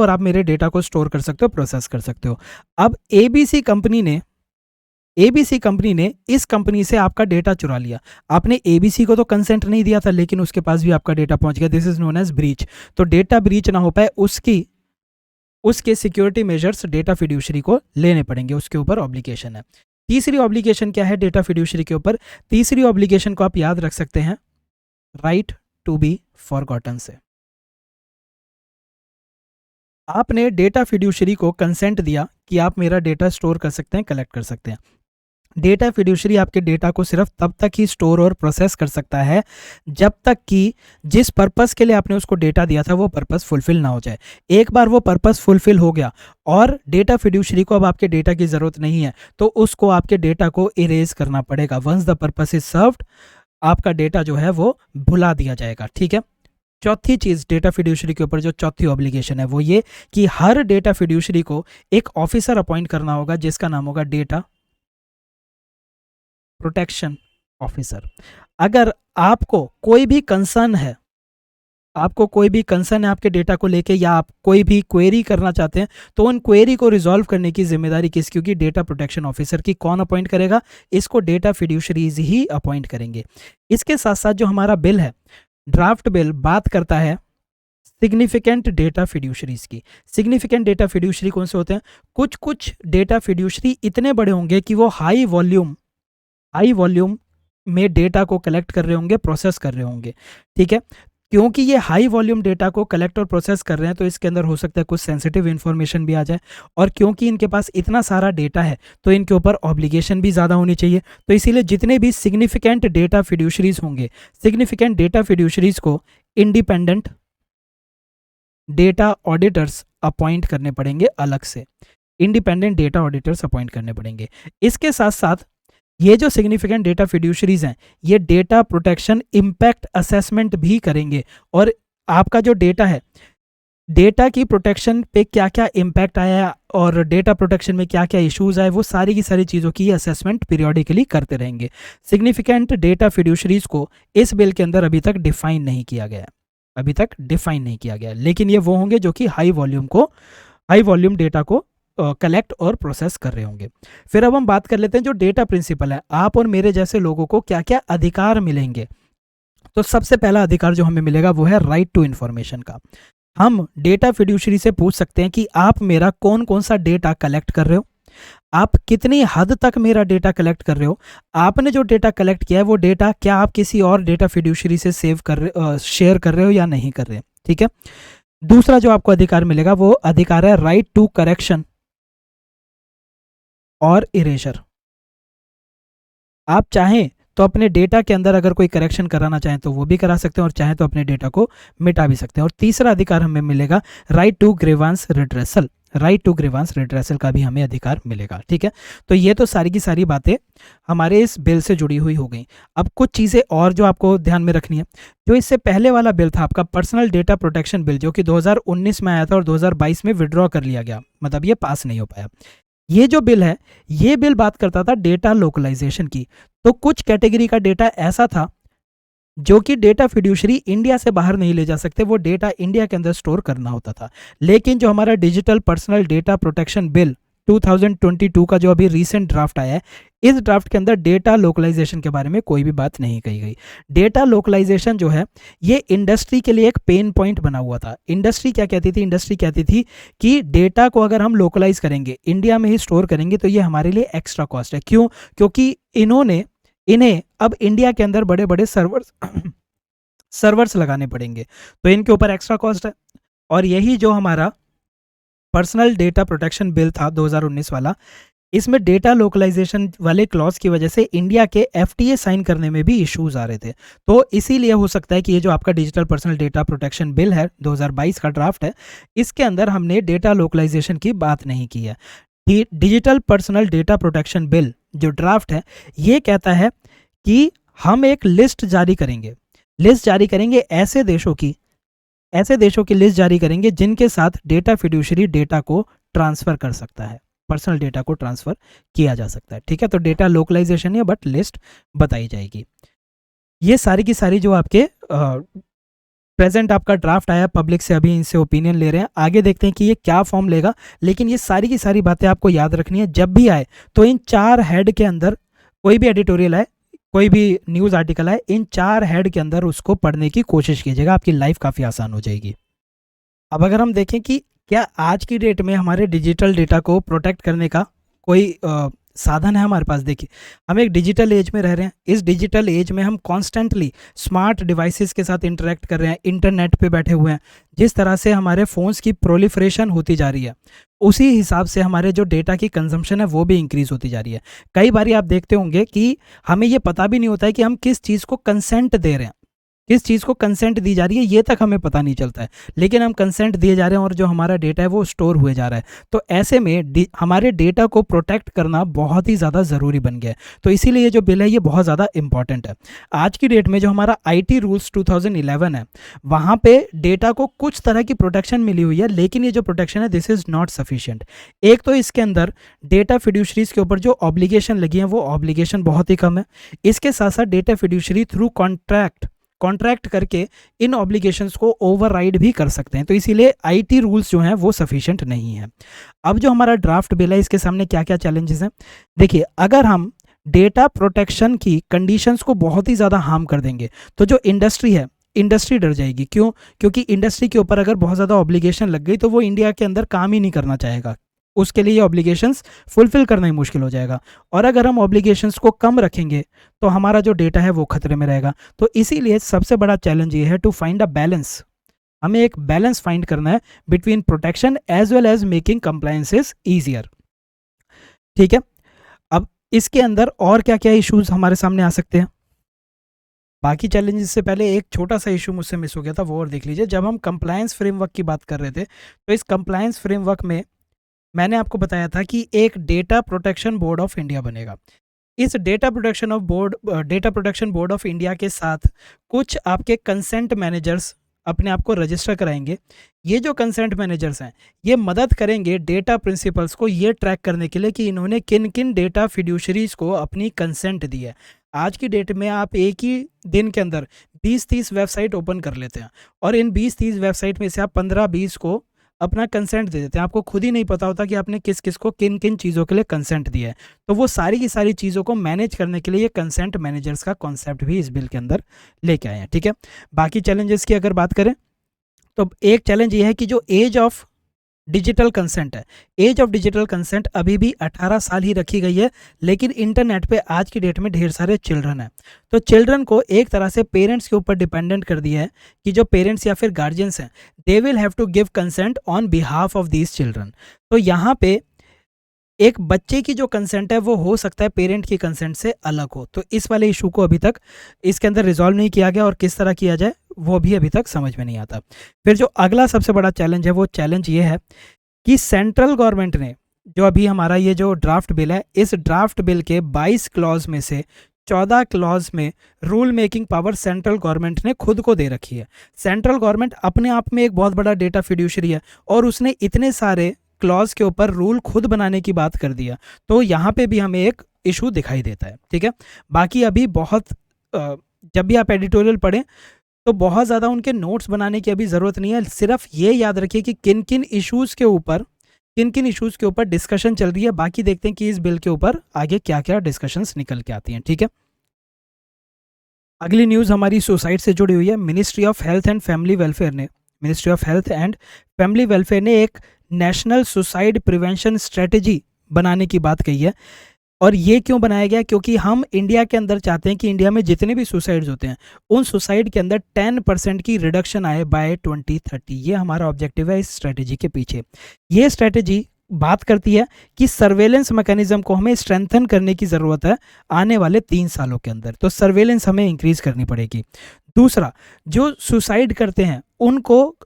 आप मेरे डेटा को स्टोर कर सकते हो, प्रोसेस कर सकते हो। अब ABC कंपनी ने इस कंपनी से आपका डेटा चुरा लिया। आपने ABC को तो कंसेंट नहीं दिया था, लेकिन उसके पास भी आपका डेटा पहुंच गया। This is known as breach. तो डेटा ब्रीच ना हो पाए उसके सिक्योरिटी मेजर्स डेटा फिड्यूशरी को लेने पड़ेंगे, उसके ऊपर ऑब्लिगेशन है। तीसरी ऑब्लिगेशन क्या है डेटा फिड्यूशरी के ऊपर? तीसरी ऑब्लिगेशन को आप याद रख सकते हैं, राइट टू बी फॉरगॉटन से। आपने डेटा फिड्यूशरी को कंसेंट दिया कि आप मेरा डेटा स्टोर कर सकते हैं, कलेक्ट कर सकते हैं। डेटा फिड्यूशरी आपके डेटा को सिर्फ तब तक ही स्टोर और प्रोसेस कर सकता है जब तक कि जिस पर्पस के लिए आपने उसको डेटा दिया था वो पर्पस फुलफिल ना हो जाए। एक बार वो पर्पस फुलफिल हो गया और डेटा फिड्यूशरी को अब आपके डेटा की जरूरत नहीं है, तो उसको आपके डेटा को इरेज करना पड़ेगा। Once the purpose is served, आपका डेटा जो है वो भुला दिया जाएगा। ठीक है, चौथी चीज डेटा फिड्यूशरी के ऊपर जो चौथी ऑब्लिगेशन है वो ये कि हर डेटा फिड्यूशरी को एक ऑफिसर अपॉइंट करना होगा जिसका नाम होगा डेटा प्रोटेक्शन ऑफिसर। अगर आपको कोई भी कंसर्न है आपके डेटा को लेके, या आप कोई भी क्वेरी करना चाहते हैं, तो उन क्वेरी को रिजॉल्व करने की जिम्मेदारी किसकी होगी? डेटा प्रोटेक्शन ऑफिसर की। कौन अपॉइंट करेगा? इसको डेटा फिड्यूशरीज ही अपॉइंट करेंगे। इसके साथ साथ जो हमारा बिल है, ड्राफ्ट बिल, बात करता है सिग्निफिकेंट डेटा फिड्यूशरीज की। सिग्निफिकेंट डेटा फिड्यूशरी कौन से होते हैं? कुछ कुछ डेटा फिड्यूशरी इतने बड़े होंगे कि वो हाई वॉल्यूम में डेटा को कलेक्ट कर रहे होंगे, प्रोसेस कर रहे होंगे। ठीक है, क्योंकि ये हाई वॉल्यूम डेटा को कलेक्ट और प्रोसेस कर रहे हैं तो इसके अंदर हो सकता है कुछ सेंसिटिव इन्फॉर्मेशन भी आ जाए, और क्योंकि इनके पास इतना सारा डेटा है तो इनके ऊपर ऑब्लिगेशन भी ज़्यादा होनी चाहिए। तो इसीलिए जितने भी सिग्निफिकेंट डेटा फिड्यूशरीज होंगे, सिग्निफिकेंट डेटा फिड्यूशरीज को इंडिपेंडेंट डेटा ऑडिटर्स अपॉइंट करने पड़ेंगे, अलग से इंडिपेंडेंट डेटा ऑडिटर्स अपॉइंट करने पड़ेंगे। इसके साथ साथ ये जो सिग्निफिकेंट डेटा फिड्यूशरीज हैं, ये डेटा प्रोटेक्शन इम्पैक्ट असेसमेंट भी करेंगे, और आपका जो डेटा है, डेटा की प्रोटेक्शन पे क्या क्या इम्पैक्ट आया और डेटा प्रोटेक्शन में क्या क्या इश्यूज आए, वो सारी की सारी चीज़ों की असेसमेंट पीरियोडिकली करते रहेंगे। सिग्निफिकेंट डेटा फिड्यूशरीज को इस बिल के अंदर अभी तक डिफाइन नहीं किया गया है, लेकिन ये वो होंगे जो कि हाई वॉल्यूम डेटा को कलेक्ट और प्रोसेस कर रहे होंगे। फिर अब हम बात कर लेते हैं जो डेटा प्रिंसिपल है, आप और मेरे जैसे लोगों को क्या क्या अधिकार मिलेंगे। तो सबसे पहला अधिकार जो हमें मिलेगा वो है राइट टू इन्फॉर्मेशन का। हम डेटा फिड्यूशरी से पूछ सकते हैं कि आप मेरा कौन कौन सा डेटा कलेक्ट कर रहे हो, आप कितनी हद तक मेरा डेटा कलेक्ट कर रहे हो, आपने जो डेटा कलेक्ट किया है वो डेटा क्या आप किसी और डेटा फिड्यूशरी से शेयर कर रहे हो या नहीं कर रहे। ठीक है, दूसरा जो आपको अधिकार मिलेगा वो अधिकार है राइट टू करेक्शन और इरेजर। आप चाहें तो अपने डेटा के अंदर अगर कोई करेक्शन कराना चाहें तो वो भी करा सकते हैं, और चाहें तो अपने डेटा को मिटा भी सकते हैं। और तीसरा अधिकार हमें मिलेगा राइट टू ग्रीवांस रिड्रेसल का भी हमें अधिकार मिलेगा। ठीक है, तो ये तो सारी की सारी बातें हमारे इस बिल से जुड़ी हुई हो गई। अब कुछ चीज़ें और जो आपको ध्यान में रखनी है, जो इससे पहले वाला बिल था आपका पर्सनल डेटा प्रोटेक्शन बिल, जो कि 2019 में आया था और 2022 में विड्रॉ कर लिया गया, मतलब ये पास नहीं हो पाया। ये जो बिल है, ये बिल बात करता था डेटा लोकलाइजेशन की। तो कुछ कैटेगरी का डेटा ऐसा था जो कि डेटा फिड्यूशरी इंडिया से बाहर नहीं ले जा सकते, वो डेटा इंडिया के अंदर स्टोर करना होता था। लेकिन जो हमारा digital personal data protection bill 2022 का जो अभी रीसेंट ड्राफ्ट आया है, इस ड्राफ्ट के अंदर डेटा लोकलाइजेशन के बारे में कोई भी बात नहीं कही गई। डेटा लोकलाइजेशन जो है ये इंडस्ट्री के लिए एक पेन पॉइंट बना हुआ था। इंडस्ट्री क्या कहती थी? इंडस्ट्री कहती थी कि डेटा को अगर हम लोकलाइज करेंगे, इंडिया में ही स्टोर करेंगे, तो ये हमारे लिए एक्स्ट्रा कॉस्ट है। क्यों? क्योंकि इन्हें अब इंडिया के अंदर बड़े बड़े सर्वर्स लगाने पड़ेंगे, तो इनके ऊपर एक्स्ट्रा कॉस्ट है। और यही जो हमारा पर्सनल डेटा प्रोटेक्शन बिल था 2019 वाला, इसमें डेटा लोकलाइजेशन वाले क्लॉज की वजह से इंडिया के एफटीए साइन करने में भी इश्यूज आ रहे थे। तो इसीलिए हो सकता है कि ये जो आपका digital personal data protection bill है 2022 का ड्राफ्ट है, इसके अंदर हमने डेटा लोकलाइजेशन की बात नहीं की है। Digital personal data protection bill जो ड्राफ्ट है, ये कहता है कि हम एक लिस्ट जारी करेंगे ऐसे देशों की लिस्ट जारी करेंगे जिनके साथ डेटा फिड्यूशरी डेटा को ट्रांसफर कर सकता है, पर्सनल डेटा को ट्रांसफर किया जा सकता है। ठीक है, तो डेटा लोकलाइजेशन है, बट लिस्ट बताई जाएगी। ये सारी की सारी जो आपके प्रेजेंट आपका ड्राफ्ट आया पब्लिक से, अभी इनसे ओपिनियन ले रहे हैं, आगे देखते हैं कि ये क्या फॉर्म लेगा। लेकिन ये सारी की सारी बातें आपको याद रखनी है, जब भी आए तो इन 4 हेड के अंदर कोई भी एडिटोरियल आए, कोई भी न्यूज़ आर्टिकल आए, इन 4 हेड के अंदर उसको पढ़ने की कोशिश कीजिएगा, आपकी लाइफ काफ़ी आसान हो जाएगी। अब अगर हम देखें कि क्या आज की डेट में हमारे डिजिटल डेटा को प्रोटेक्ट करने का कोई साधन है हमारे पास। देखिए, हम एक डिजिटल एज में रह रहे हैं। इस डिजिटल एज में हम कॉन्स्टेंटली स्मार्ट डिवाइसेस के साथ इंटरेक्ट कर रहे हैं, इंटरनेट पे बैठे हुए हैं। जिस तरह से हमारे फ़ोन्स की प्रोलिफरेशन होती जा रही है, उसी हिसाब से हमारे जो डेटा की कंजम्पशन है वो भी इंक्रीज़ होती जा रही है। कई बार आप देखते होंगे कि हमें ये पता भी नहीं होता है कि हम किस चीज़ को कंसेंट दे रहे हैं, किस चीज़ को कंसेंट दी जा रही है, ये तक हमें पता नहीं चलता है, लेकिन हम कंसेंट दिए जा रहे हैं और जो हमारा डेटा है वो स्टोर हुए जा रहा है। तो ऐसे में हमारे डेटा को प्रोटेक्ट करना बहुत ही ज़्यादा ज़रूरी बन गया है। तो इसीलिए ये जो बिल है ये बहुत ज़्यादा इंपॉर्टेंट है। आज की डेट में जो हमारा IT रूल्स 2011 है, वहाँ पे डेटा को कुछ तरह की प्रोटेक्शन मिली हुई है, लेकिन ये जो प्रोटेक्शन है दिस इज़ नॉट सफिशिएंट। एक तो इसके अंदर डेटा फिड्यूशरीज के ऊपर जो ऑब्लिगेशन लगी है वो ऑब्लिगेशन बहुत ही कम है। इसके साथ साथ डेटा फिड्यूशरी थ्रू कॉन्ट्रैक्ट करके इन ऑब्लिगेशंस को ओवरराइड भी कर सकते हैं। तो इसीलिए IT रूल्स जो हैं वो सफिशिएंट नहीं है। अब जो हमारा ड्राफ्ट बिल है, इसके सामने क्या क्या चैलेंजेस हैं। देखिए, अगर हम डेटा प्रोटेक्शन की कंडीशंस को बहुत ही ज़्यादा हार्म कर देंगे तो जो इंडस्ट्री है इंडस्ट्री डर जाएगी। क्यों? क्योंकि इंडस्ट्री के ऊपर अगर बहुत ज़्यादा ऑब्लिगेशन लग गई तो वो इंडिया के अंदर काम ही नहीं करना चाहेगा, उसके लिए ये ऑब्लिगेशंस फुलफिल करना ही मुश्किल हो जाएगा। और अगर हम ऑब्लिगेशंस को कम रखेंगे तो हमारा जो डेटा है वो खतरे में रहेगा। तो इसीलिए सबसे बड़ा चैलेंज ये है टू फाइंड अ बैलेंस। हमें एक बैलेंस फाइंड करना है between protection as well as making compliances easier. ठीक है, अब इसके अंदर और क्या क्या इश्यूज हमारे सामने आ सकते हैं? बाकी चैलेंजेस से पहले एक छोटा सा इशू मुझसे मिस हो गया था, वो और देख लीजिए। जब हम कंप्लायंस फ्रेमवर्क की बात कर रहे थे तो इस कंप्लायंस फ्रेमवर्क में मैंने आपको बताया था कि एक data protection board of India बनेगा। इस data protection board of India के साथ कुछ आपके कंसेंट मैनेजर्स अपने आप को रजिस्टर कराएंगे। ये जो कंसेंट मैनेजर्स हैं ये मदद करेंगे डेटा प्रिंसिपल्स को ये ट्रैक करने के लिए कि इन्होंने किन किन डेटा फिड्यूशरीज को अपनी कंसेंट दी है। आज की डेट में आप एक ही दिन के अंदर 20-30 वेबसाइट ओपन कर लेते हैं और इन 20-30 वेबसाइट में से आप 15-20 को अपना कंसेंट दे देते हैं। आपको खुद ही नहीं पता होता कि आपने किस किस को किन किन चीज़ों के लिए कंसेंट दिया है। तो वो सारी की सारी चीज़ों को मैनेज करने के लिए ये कंसेंट मैनेजर्स का कॉन्सेप्ट भी इस बिल के अंदर लेके आए हैं। ठीक है, बाकी चैलेंजेस की अगर बात करें तो एक चैलेंज ये है कि जो एज ऑफ डिजिटल कंसेंट है, एज ऑफ डिजिटल कंसेंट अभी भी 18 साल ही रखी गई है। लेकिन इंटरनेट पे आज की डेट में ढेर सारे चिल्ड्रन हैं, तो चिल्ड्रन को एक तरह से पेरेंट्स के ऊपर डिपेंडेंट कर दिया है कि जो पेरेंट्स या फिर गार्जियंस हैं they will have to give consent on behalf of these children. तो यहाँ पे एक बच्चे की जो कंसेंट है वो हो सकता है पेरेंट की कंसेंट से अलग हो। तो इस वाले इशू को अभी तक इसके अंदर रिजॉल्व नहीं किया गया और किस तरह किया जाए वो भी अभी तक समझ में नहीं आता। फिर जो अगला सबसे बड़ा चैलेंज है वो चैलेंज ये है कि सेंट्रल गवर्नमेंट ने जो अभी हमारा ये जो ड्राफ्ट बिल है, इस ड्राफ्ट बिल के 22 क्लॉज में से 14 क्लॉज में rule making power central government ने खुद को दे रखी है। सेंट्रल गवर्नमेंट अपने आप में एक बहुत बड़ा डेटा फिड्यूशरी है और उसने इतने सारे क्लॉज के ऊपर रूल खुद बनाने की बात कर दिया। तो यहाँ पे भी हमें एक इशू दिखाई देता है। ठीक है, बाकी अभी बहुत जब भी आप एडिटोरियल पढ़ें तो बहुत ज़्यादा उनके नोट्स बनाने की अभी ज़रूरत नहीं है। सिर्फ ये याद रखिए कि किन किन इश्यूज़ के ऊपर डिस्कशन चल रही है। बाकी देखते हैं कि इस बिल के ऊपर आगे क्या क्या डिस्कशंस निकल के आती हैं। ठीक है, अगली न्यूज़ हमारी सुसाइड से जुड़ी हुई है। Ministry of health and family welfare ने एक नेशनल सुसाइड प्रिवेंशन स्ट्रेटजी बनाने की बात कही है। और ये क्यों बनाया गया? क्योंकि हम इंडिया के अंदर चाहते हैं कि इंडिया में जितने भी सुसाइड्स होते हैं उन सुसाइड के अंदर 10% की रिडक्शन आए बाय 2030। ये हमारा ऑब्जेक्टिव है इस स्ट्रेटजी के पीछे। ये स्ट्रेटजी बात करती है कि सर्वेलेंस मैकेनिज्म को हमें स्ट्रेंथन करने की ज़रूरत है आने वाले 3 सालों के अंदर। तो सर्वेलेंस हमें इंक्रीज करनी पड़ेगी। दूसरा, जो सुसाइड करते हैं उनको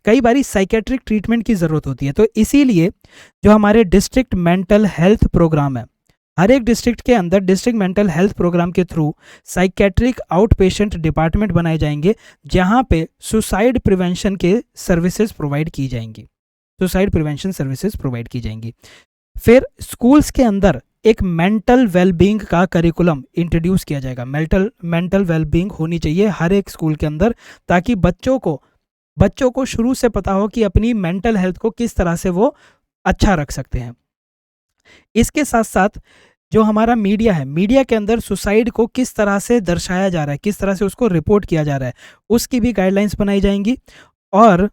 कई बारी साइकेट्रिक ट्रीटमेंट की ज़रूरत होती है। तो इसीलिए जो हमारे डिस्ट्रिक्ट मेंटल हेल्थ प्रोग्राम है, हर एक डिस्ट्रिक्ट के अंदर डिस्ट्रिक्ट मेंटल हेल्थ प्रोग्राम के through psychiatric out patient department बनाए जाएंगे जहां पे सुसाइड प्रिवेंशन के सर्विसेज प्रोवाइड की जाएंगी। फिर स्कूल्स के अंदर एक मेंटल वेलबींग का करिकुलम इंट्रोड्यूस किया जाएगा। मेंटल वेलबींग होनी चाहिए हर एक स्कूल के अंदर, ताकि बच्चों को शुरू से पता हो कि अपनी मेंटल हेल्थ को किस तरह से वो अच्छा रख सकते हैं। इसके साथ साथ जो हमारा मीडिया है, मीडिया के अंदर सुसाइड को किस तरह से दर्शाया जा रहा है, किस तरह से उसको रिपोर्ट किया जा रहा है, उसकी भी गाइडलाइंस बनाई जाएंगी। और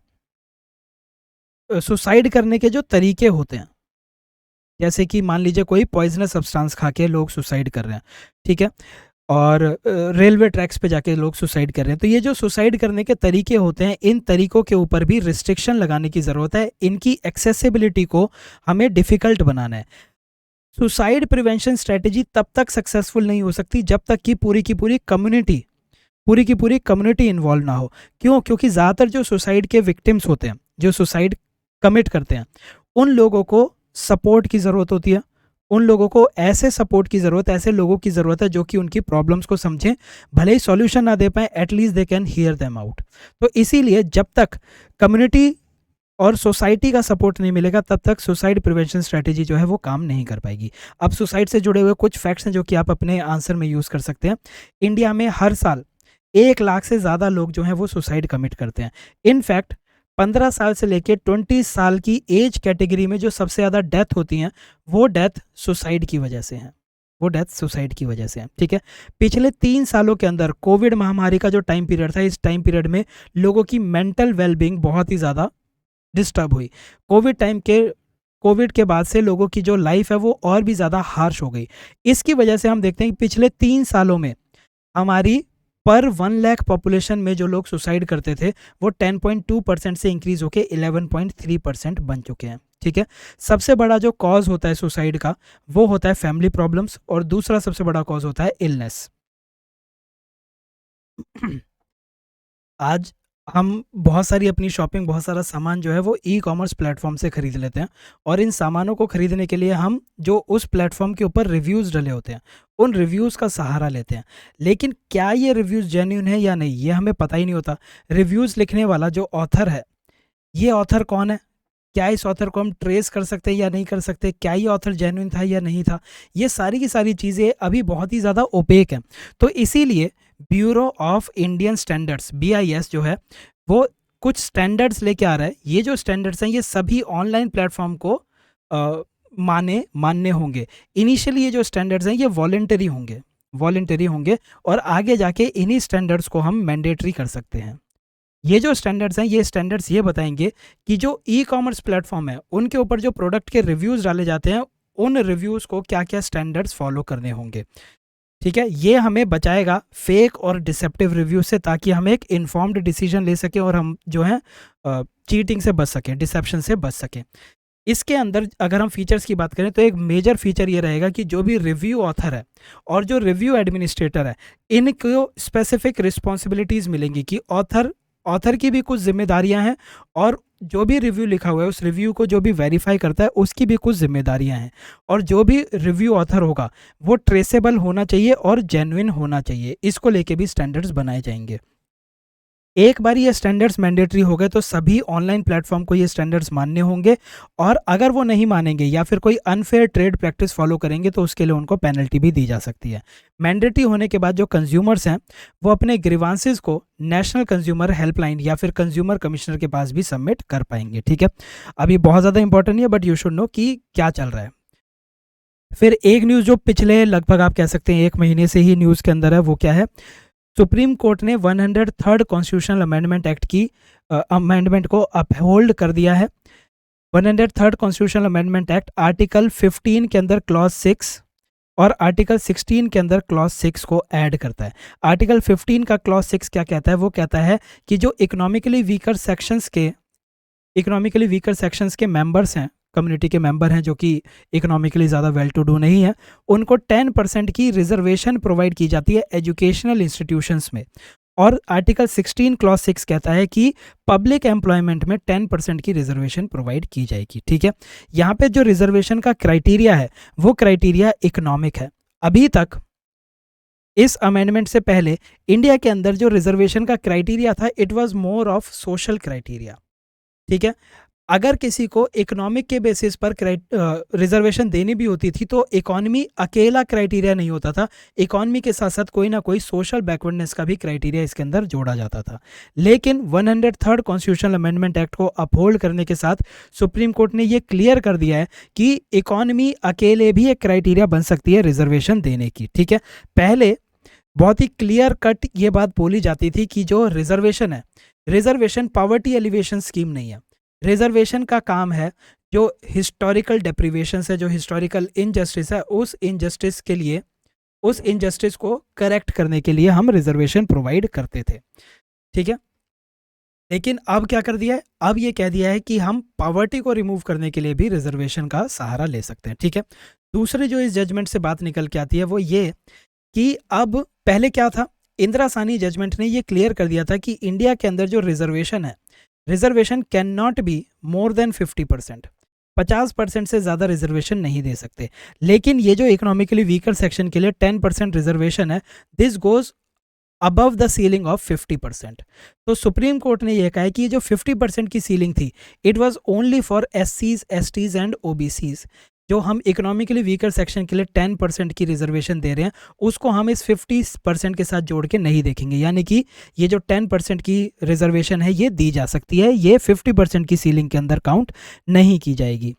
सुसाइड करने के जो तरीके होते हैं, जैसे कि मान लीजिए कोई पॉइजनस सब्सटेंस खा के लोग सुसाइड कर रहे हैं, ठीक है, और रेलवे ट्रैक्स पे जाके लोग सुसाइड कर रहे हैं, तो ये जो सुसाइड करने के तरीके होते हैं इन तरीकों के ऊपर भी रिस्ट्रिक्शन लगाने की ज़रूरत है। इनकी एक्सेसिबिलिटी को हमें डिफ़िकल्ट बनाना है। सुसाइड प्रिवेंशन स्ट्रेटजी तब तक सक्सेसफुल नहीं हो सकती जब तक कि पूरी की पूरी कम्युनिटी इन्वॉल्व ना हो। क्यों? क्योंकि ज़्यादातर जो सुसाइड के विक्टिम्स होते हैं, जो सुसाइड कमिट करते हैं, उन लोगों को सपोर्ट की ज़रूरत होती है। उन लोगों को ऐसे सपोर्ट की ज़रूरत है, ऐसे लोगों की ज़रूरत है जो कि उनकी प्रॉब्लम्स को समझें, भले ही सॉल्यूशन ना दे पाएँ, at least they can hear them out. तो इसीलिए जब तक कम्युनिटी और सोसाइटी का सपोर्ट नहीं मिलेगा तब तक सुसाइड प्रिवेंशन स्ट्रेटजी जो है वो काम नहीं कर पाएगी। अब सुसाइड से जुड़े हुए कुछ फैक्ट्स हैं जो कि आप अपने आंसर में यूज़ कर सकते हैं। इंडिया में हर साल 1 लाख से ज़्यादा लोग जो हैं वो सुसाइड कमिट करते हैं। इनफैक्ट 15 साल से लेकर 20 साल की एज कैटेगरी में जो सबसे ज़्यादा डेथ होती हैं वो डेथ सुसाइड की वजह से हैं। वो डेथ सुसाइड की वजह से है। ठीक है, पिछले 3 सालों के अंदर कोविड महामारी का जो टाइम पीरियड था, इस टाइम पीरियड में लोगों की मेंटल वेलबींग बहुत ही ज़्यादा डिस्टर्ब हुई। कोविड के बाद से लोगों की जो लाइफ है वो और भी ज़्यादा हार्श हो गई। इसकी वजह से हम देखते हैं कि पिछले 3 सालों में हमारी पर 1 लाख पॉपुलेशन में जो लोग सुसाइड करते थे वो 10.2% से इंक्रीज होकर 11.3% बन चुके हैं। ठीक है, सबसे बड़ा जो कॉज होता है सुसाइड का वो होता है फैमिली प्रॉब्लम्स, और दूसरा सबसे बड़ा कॉज होता है इलनेस। आज हम बहुत सारी अपनी शॉपिंग, बहुत सारा सामान जो है वो ई कॉमर्स प्लेटफॉर्म से खरीद लेते हैं, और इन सामानों को खरीदने के लिए हम जो उस प्लेटफॉर्म के ऊपर रिव्यूज़ डले होते हैं उन रिव्यूज़ का सहारा लेते हैं। लेकिन क्या ये रिव्यूज़ जेन्युइन है या नहीं, ये हमें पता ही नहीं होता। रिव्यूज़ लिखने वाला जो ऑथर है, ये ऑथर कौन है, क्या इस ऑथर को हम ट्रेस कर सकते हैं या नहीं कर सकते, क्या ये ऑथर जेन्युइन था या नहीं था, ये सारी की सारी चीज़ें अभी बहुत ही ज़्यादा ओपेक हैं। तो इसीलिए bureau of Indian standards BIS जो है वो कुछ स्टैंडर्ड्स लेके आ रहा है। ये जो स्टैंडर्ड्स हैं ये सभी ऑनलाइन प्लेटफॉर्म को मानने होंगे। इनिशियली ये जो स्टैंडर्ड्स हैं ये वॉलेंटरी होंगे और आगे जाके इन्हीं स्टैंडर्ड्स को हम मैंडेटरी कर सकते हैं। ये जो स्टैंडर्ड्स हैं, ये स्टैंडर्ड्स ये बताएंगे कि जो ई कॉमर्स प्लेटफॉर्म है उनके ऊपर जो प्रोडक्ट के रिव्यूज़ डाले जाते हैं उन रिव्यूज़ को क्या क्या स्टैंडर्ड्स फॉलो करने होंगे। ठीक है, ये हमें बचाएगा फेक और डिसेप्टिव रिव्यू से, ताकि हम एक इन्फॉर्म्ड डिसीजन ले सकें और हम जो है चीटिंग से बच सकें, डिसेप्शन से बच सकें। इसके अंदर अगर हम फीचर्स की बात करें तो एक मेजर फीचर ये रहेगा कि जो भी रिव्यू ऑथर है और जो रिव्यू एडमिनिस्ट्रेटर है इनको स्पेसिफिक रिस्पॉन्सिबिलिटीज़ मिलेंगी कि ऑथर की भी कुछ जिम्मेदारियां हैं, और जो भी रिव्यू लिखा हुआ है उस रिव्यू को जो भी वेरीफाई करता है उसकी भी कुछ जिम्मेदारियां हैं, और जो भी रिव्यू ऑथर होगा वो ट्रेसेबल होना चाहिए और जेन्युइन होना चाहिए। इसको लेके भी स्टैंडर्ड्स बनाए जाएंगे। एक बार ये स्टैंडर्ड्स मैंडेटरी हो गए तो सभी ऑनलाइन प्लेटफॉर्म को ये स्टैंडर्ड्स मानने होंगे, और अगर वो नहीं मानेंगे या फिर कोई अनफेयर ट्रेड प्रैक्टिस फॉलो करेंगे तो उसके लिए उनको पेनल्टी भी दी जा सकती है। मैंडेटरी होने के बाद जो कंज्यूमर्स हैं वो अपने ग्रीवांसेस को नेशनल कंज्यूमर हेल्पलाइन या फिर कंज्यूमर कमिश्नर के पास भी सबमिट कर पाएंगे। ठीक है, अभी बहुत ज़्यादा इंपॉर्टेंट नहीं है, बट यू शुड नो कि क्या चल रहा है। फिर एक न्यूज़ जो पिछले लगभग आप कह सकते हैं 1 महीने से ही न्यूज़ के अंदर है, वो क्या है, सुप्रीम कोर्ट ने 103rd कॉन्स्टिट्यूशनल अमेंडमेंट एक्ट की अमेंडमेंट को अपहोल्ड कर दिया है। 103rd constitutional amendment act article 15 के अंदर क्लॉज 6 और आर्टिकल 16 के अंदर क्लॉज 6 को ऐड करता है। आर्टिकल 15 का क्लॉज 6 क्या कहता है, वो कहता है कि जो इकोनॉमिकली वीकर सेक्शंस के मेंबर्स हैं, कम्युनिटी के मेंबर हैं जो कि इकोनॉमिकली ज़्यादा वेल टू डू नहीं है, उनको 10% की रिजर्वेशन प्रोवाइड की जाती है एजुकेशनल इंस्टीट्यूशंस में। और आर्टिकल 16 क्लॉज 6 कहता है कि पब्लिक एम्प्लॉयमेंट में 10% की रिजर्वेशन प्रोवाइड की जाएगी। ठीक है, यहाँ पे जो रिजर्वेशन का क्राइटेरिया है वो क्राइटेरिया इकोनॉमिक है। अभी तक इस अमेंडमेंट से पहले इंडिया के अंदर जो रिजर्वेशन का क्राइटेरिया था it was more of social criteria. ठीक है, अगर किसी को इकोनॉमिक के बेसिस पर रिजर्वेशन देनी भी होती थी तो इकोनॉमी अकेला क्राइटेरिया नहीं होता था, इकोनॉमी के साथ साथ कोई ना कोई सोशल बैकवर्डनेस का भी क्राइटेरिया इसके अंदर जोड़ा जाता था। लेकिन 103rd कॉन्स्टिट्यूशनल अमेंडमेंट एक्ट को अपहोल्ड करने के साथ सुप्रीम कोर्ट ने ये क्लियर कर दिया है कि इकोनॉमी अकेले भी एक क्राइटेरिया बन सकती है रिजर्वेशन देने की। ठीक है, पहले बहुत ही क्लियर कट ये बात बोली जाती थी कि जो रिजर्वेशन है, रिजर्वेशन पॉवर्टी एलिवेशन स्कीम नहीं है। रिजर्वेशन का काम है जो हिस्टोरिकल डेप्रिवेशंस है, जो हिस्टोरिकल इनजस्टिस है, उस इनजस्टिस को करेक्ट करने के लिए हम रिजर्वेशन प्रोवाइड करते थे। ठीक है, लेकिन अब क्या कर दिया है, अब ये कह दिया है कि हम पॉवर्टी को रिमूव करने के लिए भी रिजर्वेशन का सहारा ले सकते हैं। ठीक है, दूसरी जो इस जजमेंट से बात निकल के आती है वो ये कि अब पहले क्या था, इंदिरा साहनी जजमेंट ने ये क्लियर कर दिया था कि इंडिया के अंदर जो रिजर्वेशन है, reservation can not be more than 50%, 50% से ज़्यादा रिजर्वेशन नहीं दे सकते। लेकिन ये जो इकोनॉमिकली वीकर सेक्शन के लिए 10% रिजर्वेशन है, this goes above the ceiling of 50%। तो सुप्रीम कोर्ट ने यह कहा है कि ये जो 50% की सीलिंग थी it was only for SCs, STs and OBCs। जो हम इकोनॉमिकली वीकर सेक्शन के लिए 10% की रिजर्वेशन दे रहे हैं उसको हम इस 50% के साथ जोड़ के नहीं देखेंगे, यानी कि ये जो 10% की रिजर्वेशन है ये दी जा सकती है, ये 50% की सीलिंग के अंदर काउंट नहीं की जाएगी।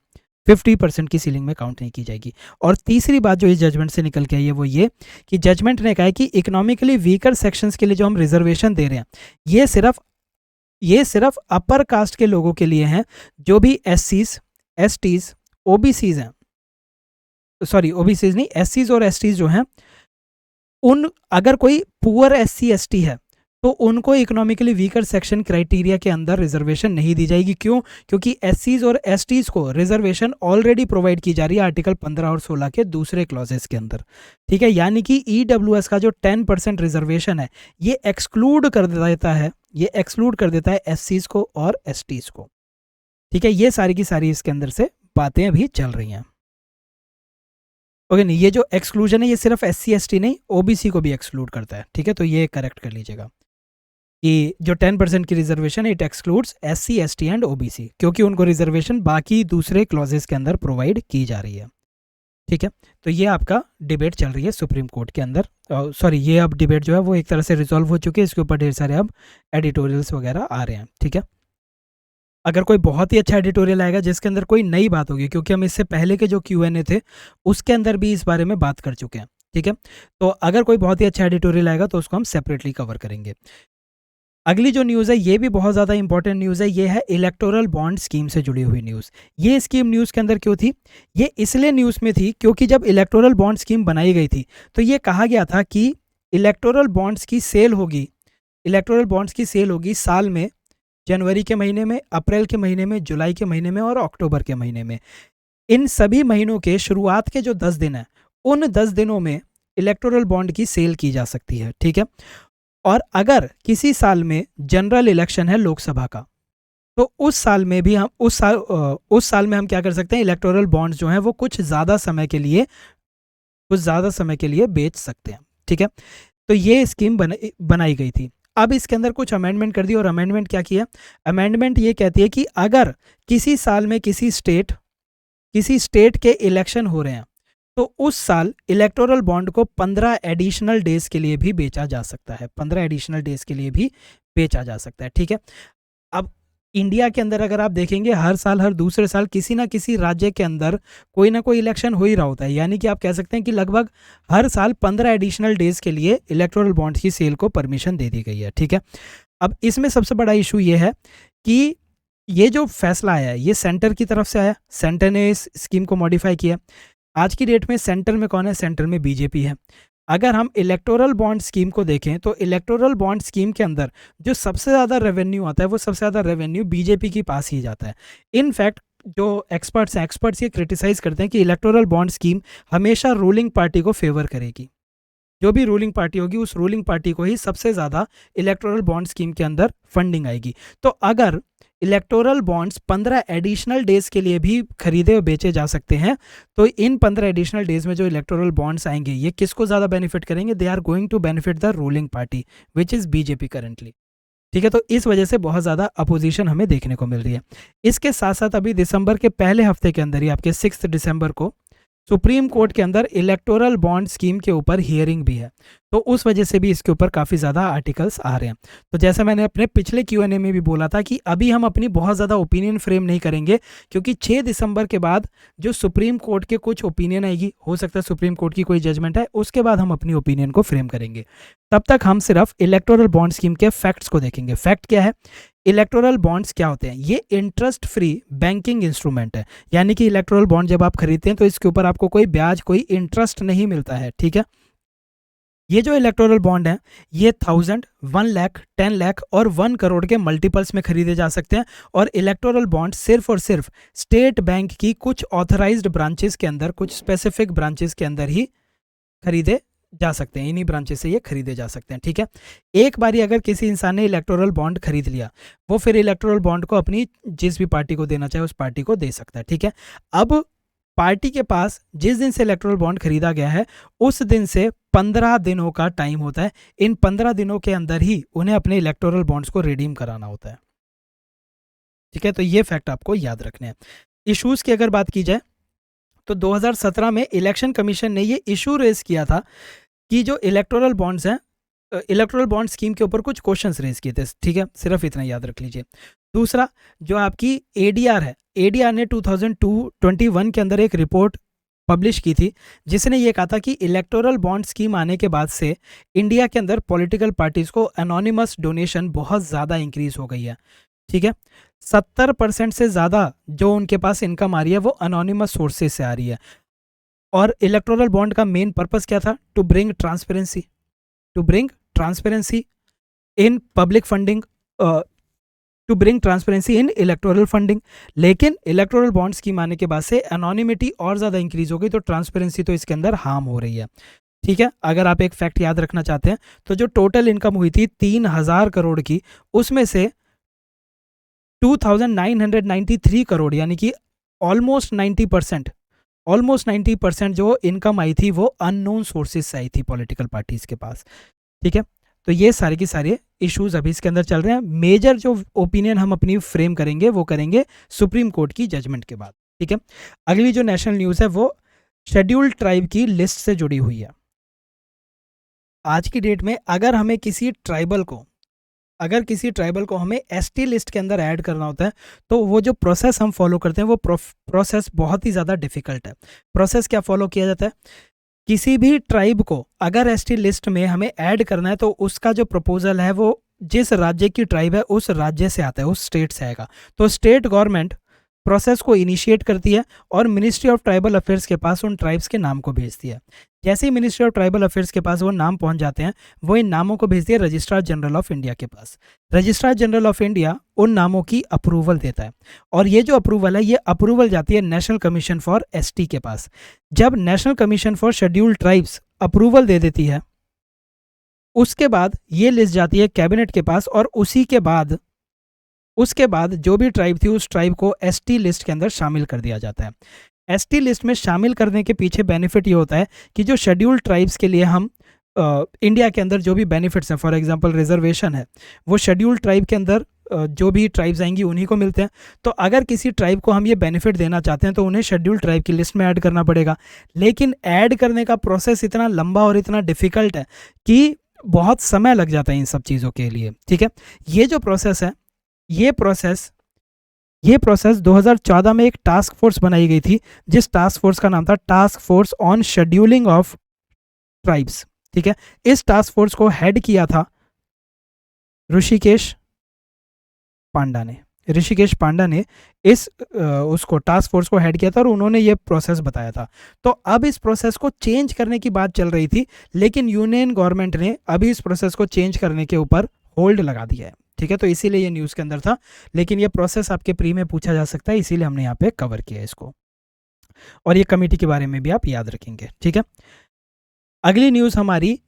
50% की सीलिंग में काउंट नहीं की जाएगी। और तीसरी बात जो इस जजमेंट से निकल के आई है वो ये कि जजमेंट ने कहा है कि इकोनॉमिकली वीकर सेक्शंस के लिए जो हम रिजर्वेशन दे रहे हैं ये सिर्फ अपर कास्ट के लोगों के लिए हैं, जो भी एससीज, एसटीज, ओबीसीज हैं, सॉरी ओबीसीज नहीं, एससीज और एसटीज जो हैं उन, अगर कोई पुअर एससी एसटी है तो उनको इकोनॉमिकली वीकर सेक्शन क्राइटेरिया के अंदर रिजर्वेशन नहीं दी जाएगी। क्यों? क्योंकि एससीज और एसटीज को रिजर्वेशन ऑलरेडी प्रोवाइड की जा रही है आर्टिकल 15 और 16 के दूसरे क्लॉजेस के अंदर। ठीक है, यानी कि ईडब्ल्यूएस का जो 10% रिजर्वेशन है ये एक्सक्लूड कर देता है एससीज को और एसटीज को। ठीक है, ये सारी की सारी इसके अंदर से बातें अभी चल रही हैं। ओके, नहीं, ये जो एक्सक्लूजन है ये सिर्फ एससी एसटी नहीं, ओबीसी को भी एक्सक्लूड करता है। ठीक है, तो ये करेक्ट कर लीजिएगा कि जो 10% की रिजर्वेशन है it excludes SC ST and OBC, क्योंकि उनको रिजर्वेशन बाकी दूसरे क्लॉजेस के अंदर प्रोवाइड की जा रही है। ठीक है, तो ये आपका डिबेट चल रही है सुप्रीम कोर्ट के अंदर। सॉरी, ये अब डिबेट जो है वो एक तरह से रिजॉल्व हो चुकी है, इसके ऊपर ढेर सारे अब एडिटोरियल्स वगैरह आ रहे हैं। ठीक है, अगर कोई बहुत ही अच्छा एडिटोरियल आएगा जिसके अंदर कोई नई बात होगी, क्योंकि हम इससे पहले के जो Q&A थे उसके अंदर भी इस बारे में बात कर चुके हैं। ठीक है, तो अगर कोई बहुत ही अच्छा एडिटोरियल आएगा तो उसको हम सेपरेटली कवर करेंगे। अगली जो न्यूज़ है ये भी बहुत ज़्यादा इंपॉर्टेंट न्यूज़ है, ये है इलेक्टोरल बॉन्ड स्कीम से जुड़ी हुई न्यूज़। ये स्कीम न्यूज़ के अंदर क्यों थी? ये इसलिए न्यूज़ में थी क्योंकि जब इलेक्टोरल बॉन्ड स्कीम बनाई गई थी तो ये कहा गया था कि इलेक्टोरल बॉन्ड्स की सेल होगी साल में, जनवरी के महीने में, अप्रैल के महीने में, जुलाई के महीने में और अक्टूबर के महीने में। इन सभी महीनों के शुरुआत के जो 10 दिन हैं उन 10 दिनों में इलेक्टोरल बॉन्ड की सेल की जा सकती है। ठीक है, और अगर किसी साल में जनरल इलेक्शन है लोकसभा का तो उस साल में हम क्या कर सकते हैं, इलेक्टोरल बॉन्ड्स जो हैं वो कुछ ज़्यादा समय के लिए बेच सकते हैं। ठीक है, तो ये स्कीम बनाई गई थी। अब इसके अंदर कुछ अमेंडमेंट कर दी, और अमेंडमेंट क्या किया? अमेंडमेंट ये कहती है कि अगर किसी साल में किसी स्टेट के इलेक्शन हो रहे हैं तो उस साल इलेक्टोरल बॉन्ड को 15 एडिशनल डेज के लिए भी बेचा जा सकता है। 15 एडिशनल डेज के लिए भी बेचा जा सकता है। ठीक है, अब इंडिया के अंदर अगर आप देखेंगे हर साल, हर दूसरे साल किसी ना किसी राज्य के अंदर कोई ना कोई इलेक्शन हो ही रहा होता है, यानी कि आप कह सकते हैं कि लगभग हर साल 15 एडिशनल डेज के लिए इलेक्टोरल बॉन्ड्स की सेल को परमिशन दे दी गई है। ठीक है, अब इसमें सबसे बड़ा इशू ये है कि ये जो फैसला आया है ये सेंटर की तरफ से आया, सेंटर ने इस स्कीम को मॉडिफाई किया। आज की डेट में सेंटर में कौन है? सेंटर में बीजेपी है। अगर हम इलेक्टोरल बॉन्ड स्कीम को देखें तो इलेक्टोरल बॉन्ड स्कीम के अंदर जो सबसे ज़्यादा रेवेन्यू आता है वो सबसे ज़्यादा रेवेन्यू बीजेपी के पास ही जाता है। इनफैक्ट जो एक्सपर्ट्स ये क्रिटिसाइज करते हैं कि इलेक्टोरल बॉन्ड स्कीम हमेशा रूलिंग पार्टी को फेवर करेगी। जो भी रूलिंग पार्टी होगी उस रूलिंग पार्टी को ही सबसे ज़्यादा इलेक्टोरल बॉन्ड स्कीम के अंदर फंडिंग आएगी। तो अगर इलेक्टोरल बॉन्ड्स 15 एडिशनल डेज के लिए भी खरीदे और बेचे जा सकते हैं तो इन 15 एडिशनल डेज में जो इलेक्टोरल बॉन्ड्स आएंगे ये किसको ज़्यादा बेनिफिट करेंगे? They are going to benefit the ruling party which is BJP currently. ठीक है, तो इस वजह से बहुत ज़्यादा अपोजिशन हमें देखने को मिल रही है। इसके साथ साथ अभी दिसंबर के पहले हफ्ते के अंदर ही आपके 6 दिसंबर को सुप्रीम कोर्ट के अंदर इलेक्टोरल बॉन्ड स्कीम के ऊपर हियरिंग भी है, तो उस वजह से भी इसके ऊपर काफ़ी ज़्यादा आर्टिकल्स आ रहे हैं। तो जैसा मैंने अपने पिछले Q&A में भी बोला था कि अभी हम अपनी बहुत ज़्यादा ओपिनियन फ्रेम नहीं करेंगे, क्योंकि 6 दिसंबर के बाद जो सुप्रीम कोर्ट के कुछ ओपिनियन आएगी, हो सकता है सुप्रीम कोर्ट की कोई जजमेंट है, उसके बाद हम अपनी ओपिनियन को फ्रेम करेंगे। तब तक हम सिर्फ इलेक्टोरल बॉन्ड स्कीम के फैक्ट्स को देखेंगे। फैक्ट क्या है? इलेक्टोरल बॉन्ड्स क्या होते हैं? ये इंटरेस्ट फ्री बैंकिंग इंस्ट्रूमेंट है, यानी कि इलेक्टोरल बॉन्ड जब आप खरीदते हैं तो इसके ऊपर आपको कोई ब्याज, कोई इंटरेस्ट नहीं मिलता है। ठीक है, ये जो इलेक्टोरल बॉन्ड है ये 1000, 1 लाख, 10 लाख और 1 करोड़ के मल्टीपल्स में खरीदे जा सकते हैं। और इलेक्टोरल बॉन्ड सिर्फ और सिर्फ स्टेट बैंक की कुछ ऑथराइज्ड ब्रांचेस के अंदर, कुछ स्पेसिफिक ब्रांचेस के अंदर ही खरीदे जा सकते हैं, इन्हीं ब्रांचेस से ये खरीदे जा सकते हैं। ठीक है, एक बारी अगर किसी इंसान ने इलेक्टोरल बॉन्ड खरीद लिया वो फिर इलेक्टोरल बॉन्ड को अपनी जिस भी पार्टी को देना चाहे उस पार्टी को दे सकता है। ठीक है, अब पार्टी के पास जिस दिन से इलेक्टोरल बॉन्ड खरीदा गया है उस दिन से 15 दिनों का टाइम होता है। इन 15 दिनों के अंदर ही उन्हें अपने इलेक्टोरल बॉन्ड्स को रिडीम कराना होता है। ठीक है, तो ये फैक्ट आपको याद रखने हैं। इश्यूज़ की अगर बात की जाए तो 2017 में इलेक्शन कमीशन ने ये इशू रेज किया था कि जो इलेक्टोरल बॉन्ड्स हैं, इलेक्टोरल बॉन्ड स्कीम के ऊपर कुछ क्वेश्चंस रेज किए थे। ठीक है, सिर्फ इतना याद रख लीजिए। दूसरा जो आपकी एडीआर है, एडीआर ने 2021 के अंदर एक रिपोर्ट पब्लिश की थी जिसने ये कहा था कि इलेक्टोरल बॉन्ड स्कीम आने के बाद से इंडिया के अंदर पॉलिटिकल पार्टीज को एनोनिमस डोनेशन बहुत ज़्यादा इंक्रीज हो गई है। ठीक है, 70% से ज़्यादा जो उनके पास इनकम आ रही है वो अनोनिमस सोर्सेज से आ रही है। और इलेक्टोरल बॉन्ड का मेन पर्पस क्या था? To bring transparency, to bring transparency in public funding, to bring transparency in electoral funding. लेकिन इलेक्टोरल बॉन्ड स्कीम आने के बाद से एनोनिमिटी और ज़्यादा इंक्रीज हो गई, तो ट्रांसपेरेंसी तो इसके अंदर हार्म हो रही है। ठीक है, अगर आप एक फैक्ट याद रखना चाहते हैं तो जो टोटल इनकम हुई थी 3000 करोड़ की, उसमें से 2993 करोड़ यानी कि ऑलमोस्ट 90%, ऑलमोस्ट 90% जो इनकम आई थी वो अननोन सोर्सेज से आई थी पॉलिटिकल पार्टीज के पास। ठीक है, तो ये सारे के सारे इश्यूज अभी इसके अंदर चल रहे हैं। मेजर जो ओपिनियन हम अपनी फ्रेम करेंगे वो करेंगे सुप्रीम कोर्ट की जजमेंट के बाद। ठीक है, अगली जो नेशनल न्यूज़ है वो शेड्यूल्ड ट्राइब की लिस्ट से जुड़ी हुई है। आज की डेट में अगर हमें किसी ट्राइबल को, अगर किसी ट्राइबल को हमें एसटी लिस्ट के अंदर ऐड करना होता है तो वो जो प्रोसेस हम फॉलो करते हैं वो प्रोसेस बहुत ही ज़्यादा डिफिकल्ट है। प्रोसेस क्या फॉलो किया जाता है? किसी भी ट्राइब को अगर एसटी लिस्ट में हमें ऐड करना है तो उसका जो प्रपोजल है वो जिस राज्य की ट्राइब है उस राज्य से आता है, उस स्टेट से आएगा। तो स्टेट गवर्नमेंट प्रोसेस को इनिशिएट करती है और मिनिस्ट्री ऑफ ट्राइबल अफेयर्स के पास उन ट्राइब्स के नाम को भेजती है। जैसे ही मिनिस्ट्री ऑफ ट्राइबल अफेयर्स के पास वो नाम पहुंच जाते हैं, वो इन नामों को भेजती है रजिस्ट्रार जनरल ऑफ इंडिया के पास। रजिस्ट्रार जनरल ऑफ इंडिया उन नामों की अप्रूवल देता है और ये जो अप्रूवल है ये अप्रूवल जाती है नेशनल कमीशन फॉर एसटी के पास। जब National Commission for Scheduled Tribes approval दे देती है उसके बाद ये लिस्ट जाती है कैबिनेट के पास और उसके बाद जो भी ट्राइब थी उस ट्राइब को एसटी लिस्ट के अंदर शामिल कर दिया जाता है। एसटी लिस्ट में शामिल करने के पीछे बेनिफिट ये होता है कि जो शेड्यूल्ड ट्राइब्स के लिए हम इंडिया के अंदर जो भी बेनिफिट्स हैं, फॉर एग्जांपल रिजर्वेशन है, वो शेड्यूल्ड ट्राइब के अंदर जो भी ट्राइब्स आएंगी उन्हीं को मिलते हैं। तो अगर किसी ट्राइब को हम ये बेनिफिट देना चाहते हैं तो उन्हें शेड्यूल्ड ट्राइब की लिस्ट में ऐड करना पड़ेगा। लेकिन ऐड करने का प्रोसेस इतना लंबा और इतना डिफिकल्ट है कि बहुत समय लग जाता है इन सब चीज़ों के लिए। ठीक है, ये जो प्रोसेस है ये प्रोसेस 2014 में एक टास्क फोर्स बनाई गई थी जिस टास्क फोर्स का नाम था task force on scheduling of tribes. ठीक है, इस टास्क फोर्स को हेड किया था ऋषिकेश पांडा ने इस उसको टास्क फोर्स को हेड किया था और उन्होंने ये प्रोसेस बताया था। तो अब इस प्रोसेस को चेंज करने की बात चल रही थी लेकिन यूनियन गवर्नमेंट ने अभी इस प्रोसेस को चेंज करने के ऊपर होल्ड लगा दिया है। ठीक है, तो इसीलिए ये न्यूज़ के अंदर था, लेकिन ये प्रोसेस आपके प्री में पूछा जा सकता है इसीलिए हमने यहाँ पे कवर किया इसको, और ये कमेटी के बारे में भी आप याद रखेंगे। ठीक है, अगली न्यूज़ हमारी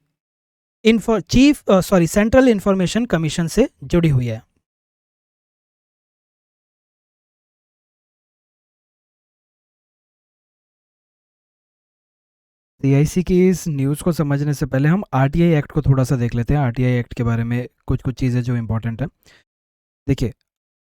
सेंट्रल इंफॉर्मेशन कमीशन से जुड़ी हुई है। सीआईसी की इस न्यूज़ को समझने से पहले हम आरटीआई एक्ट को थोड़ा सा देख लेते हैं। आरटीआई एक्ट के बारे में कुछ चीज़ें जो इंपॉर्टेंट है। देखिए,